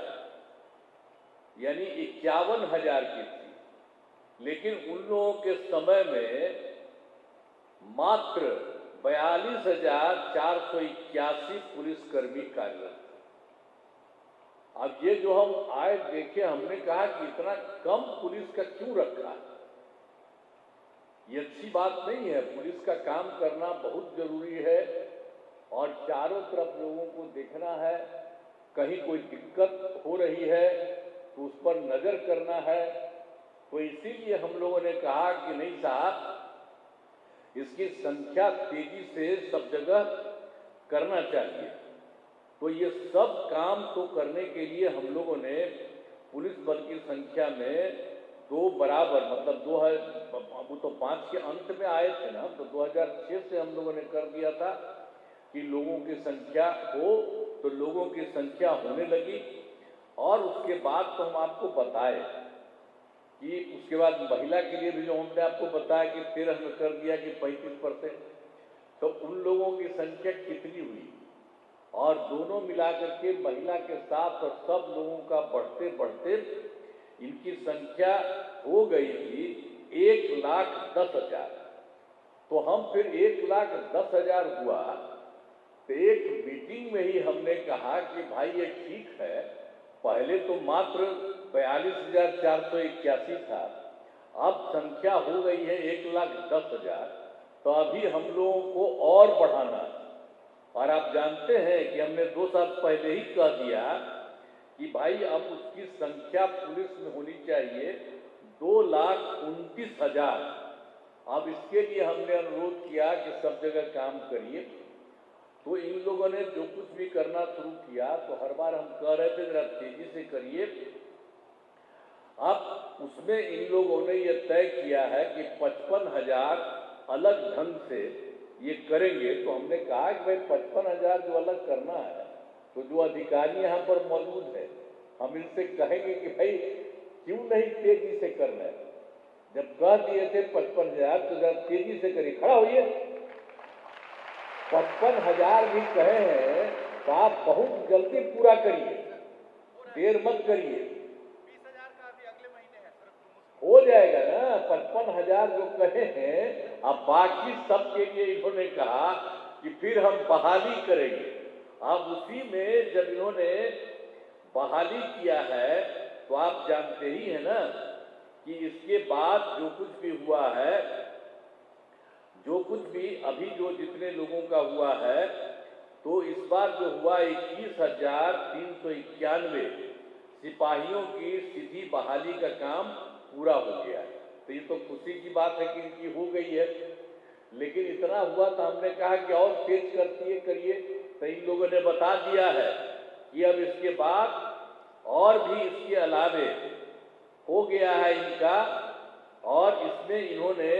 [SPEAKER 9] यानी 51,000 की थी, लेकिन उन लोगों के समय में मात्र 42,481 पुलिसकर्मी कार्यरत। अब ये जो हम आए देखे, हमने कहा कि इतना कम पुलिस का क्यों रखा है, ये अच्छी बात नहीं है। पुलिस का काम करना बहुत जरूरी है और चारों तरफ लोगों को देखना है, कहीं कोई दिक्कत हो रही है तो उस पर नजर करना है। तो इसीलिए हम लोगों ने कहा कि नहीं साहब, इसकी संख्या तेजी से सब जगह करना चाहिए। तो ये सब काम तो करने के लिए हम लोगों ने पुलिस बल की संख्या में 2 बराबर, मतलब 2 है, वो तो 5 के अंत में आए थे ना, तो 2006 से हम लोगों ने कर दिया था कि लोगों की संख्या हो, तो लोगों की संख्या होने लगी। और उसके बाद तो हम आपको बताए कि उसके बाद महिला के लिए भी जो हमने आपको बताया कि 13 में कर दिया कि 35%, तो उन लोगों की संख्या कितनी हुई, और दोनों मिलाकर के महिला के साथ और सब लोगों का बढ़ते बढ़ते इनकी संख्या हो गई थी 1,10,000। तो हम फिर 1,10,000 हुआ, तो एक मीटिंग में ही हमने कहा कि भाई ये ठीक है, पहले तो मात्र 42,481 था, अब संख्या हो गई है 1,10,000, तो अभी हम लोगों को और बढ़ाना है। और आप जानते हैं कि हमने 2 साल पहले ही कह दिया कि भाई अब उसकी संख्या पुलिस में होनी चाहिए 2,29,000। अब इसके लिए हमने अनुरोध किया कि सब जगह काम करिए। तो इन लोगों ने जो कुछ भी करना शुरू किया, तो हर बार हम कह रहे थे जरा तेजी से करिए। अब उसमें इन लोगों ने ये तय किया है कि 55,000 अलग ढंग से ये करेंगे। तो हमने कहा कि भाई 55,000 जो अलग करना है, तो जो अधिकारी यहाँ पर मौजूद है, हम इनसे कहेंगे कि भाई क्यों नहीं तेजी से करना है। जब कह दिए थे 55,000, तो जरा तेजी से करिए, खड़ा होइए। 55,000 भी कहे हैं तो आप बहुत जल्दी पूरा करिए, देर मत करिए।
[SPEAKER 8] 20,000 का अभी अगले महीने है सर,
[SPEAKER 9] हो जाएगा ना। 55,000 जो कहे हैं, अब बाकी सब के लिए इन्होंने कहा कि फिर हम बहाली करेंगे। अब उसी में जब इन्होंने बहाली किया है, तो आप जानते ही है ना कि इसके बाद जो कुछ भी हुआ है, जो कुछ भी अभी जो जितने लोगों का हुआ है, तो इस बार जो हुआ 21,391 सिपाहियों की सीधी बहाली का काम पूरा हो गया है। तो ये तो खुशी की बात है कि इनकी हो गई है। लेकिन इतना हुआ तो हमने कहा कि और तेज करिए। तो इन लोगों ने बता दिया है कि अब इसके बाद और भी इसके अलावे हो गया है इनका। और इसमें इन्होंने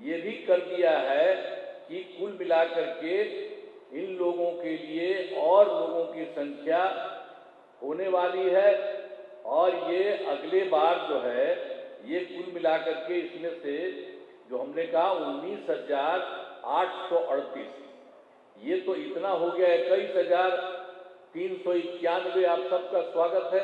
[SPEAKER 9] ये भी कर दिया है कि कुल मिलाकर के इन लोगों के लिए और लोगों की संख्या होने वाली है। और ये अगले बार जो है, ये कुल मिलाकर के इसमें से जो हमने कहा 19,838, ये तो इतना हो गया 21,391। आप सबका स्वागत है।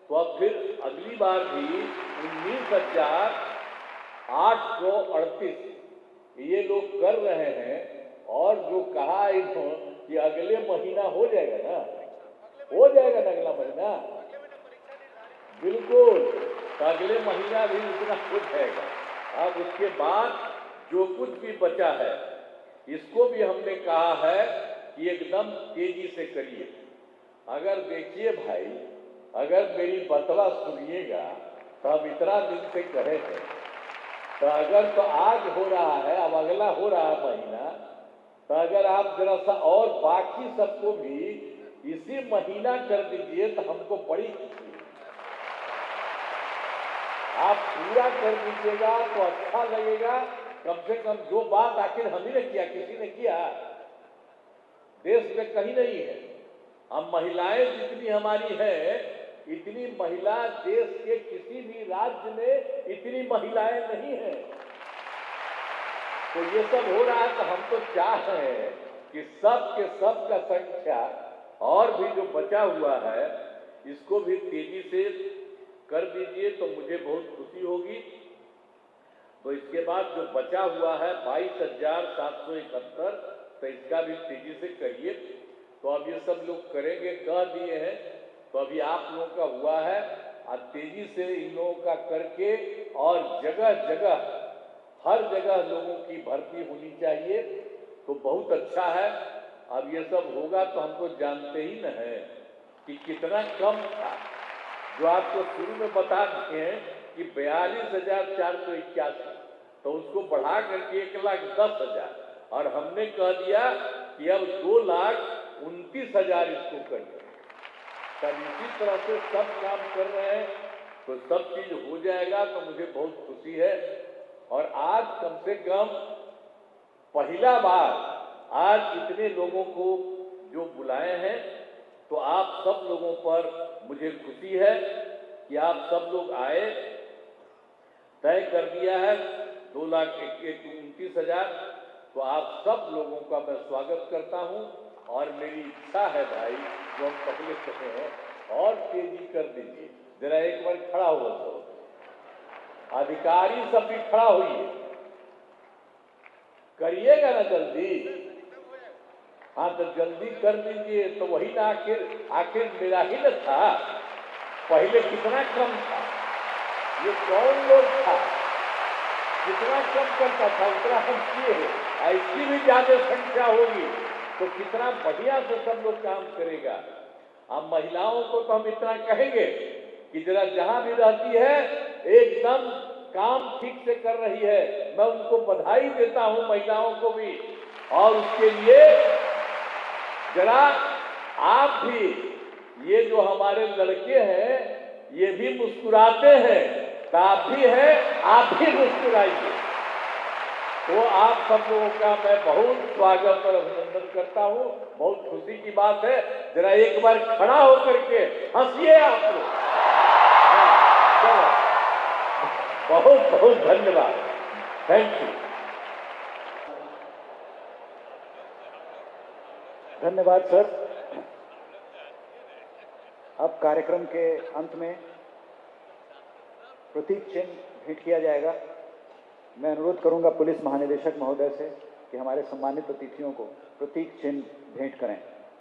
[SPEAKER 9] तो अब फिर अगली बार भी 19,838 ये लोग कर रहे हैं। और जो कहा इन्होंने कि अगले महीना हो जाएगा ना, हो जाएगा ना अगला महीना, बिल्कुल, तो अगले महीना भी इतना हो जाएगा। अब उसके बाद जो कुछ भी बचा है, इसको भी हमने कहा है कि एकदम तेजी से करिए। अगर देखिए भाई, अगर मेरी बतवा सुनिएगा तो हम इतना दिन से कहे हैं, तो अगर तो आज हो रहा है, अब अगला हो रहा है महीना, तो अगर आप जरा सा और बाकी सबको भी इसी महीना कर दीजिए तो हमको बड़ी खुशी है। आप पूरा कर दीजिएगा तो अच्छा लगेगा। कम से कम जो बात आखिर हम ही ने किया, किसी ने किया, देश में कहीं नहीं है। हम महिलाएं जितनी हमारी हैं, इतनी महिला देश के किसी भी राज्य में इतनी महिलाएं नहीं हैं। तो ये सब हो रहा है, तो हम तो चाह रहे हैं कि सब के सब का संख्या और भी जो बचा हुआ है, इसको भी तेजी से कर दीजिए तो मुझे बहुत खुशी होगी। तो इसके बाद जो बचा हुआ है 22,771, तो इसका भी तेजी से करिए। तो अब ये सब लोग करेंगे, कह दिए हैं, तो अभी आप लोगों का हुआ है। और तेजी से इन लोगों का करके और जगह जगह हर जगह लोगों की भर्ती होनी चाहिए, तो बहुत अच्छा है। अब ये सब होगा तो हम तो जानते ही न है कि कितना कम था। जो आपको शुरू में बता दिए हैं कि 42,481, तो उसको बढ़ा करके 1,10,000, और हमने कह दिया कि अब 2,29,000 इसको कर दें। तब इसी तरह से सब काम कर रहे हैं, तो सब चीज हो जाएगा, तो मुझे बहुत खुशी है। और आज कम से कम पहला बार आज इतने लोगों को जो बुलाए हैं, तो आप सब लोगों पर मुझे खुशी है कि आप सब लोग आए। तय कर दिया है 2,29,000, तो आप सब लोगों का मैं स्वागत करता हूं। और मेरी इच्छा है भाई, जो हम पहले कहे हैं, और तेजी कर दीजिए। जरा एक बार खड़ा हुआ तो अधिकारी सब भी खड़ा हुई। करिएगा ना जल्दी। हाँ तो जल्दी कर दीजिए। तो वही ना, आखिर मेरा ही न था। पहले कितना कम था, ये कौन लोग था, कितना कम करता था उतना हम किए हैं। ऐसी भी ज्यादा संख्या होगी तो कितना बढ़िया से सब लोग काम करेगा। अब महिलाओं को तो हम इतना कहेंगे कि जरा जहां भी रहती है एकदम काम ठीक से कर रही है। मैं उनको बधाई देता हूं, महिलाओं को भी। और उसके लिए जरा आप भी, ये जो हमारे लड़के हैं ये भी मुस्कुराते हैं, तो आप भी हैं, आप भी मुस्कुराइए। तो आप सब लोगों का मैं बहुत स्वागत और अभिनंदन करता हूं। बहुत खुशी की बात है। जरा एक बार खड़ा होकर के हंसिए आप लोग। बहुत बहुत धन्यवाद। Thank you.
[SPEAKER 1] धन्यवाद सर। अब कार्यक्रम के अंत में प्रतीक चिन्ह भेंट किया जाएगा। मैं अनुरोध करूंगा पुलिस महानिदेशक महोदय से कि हमारे सम्मानित अतिथियों को प्रतीक चिन्ह भेंट करें।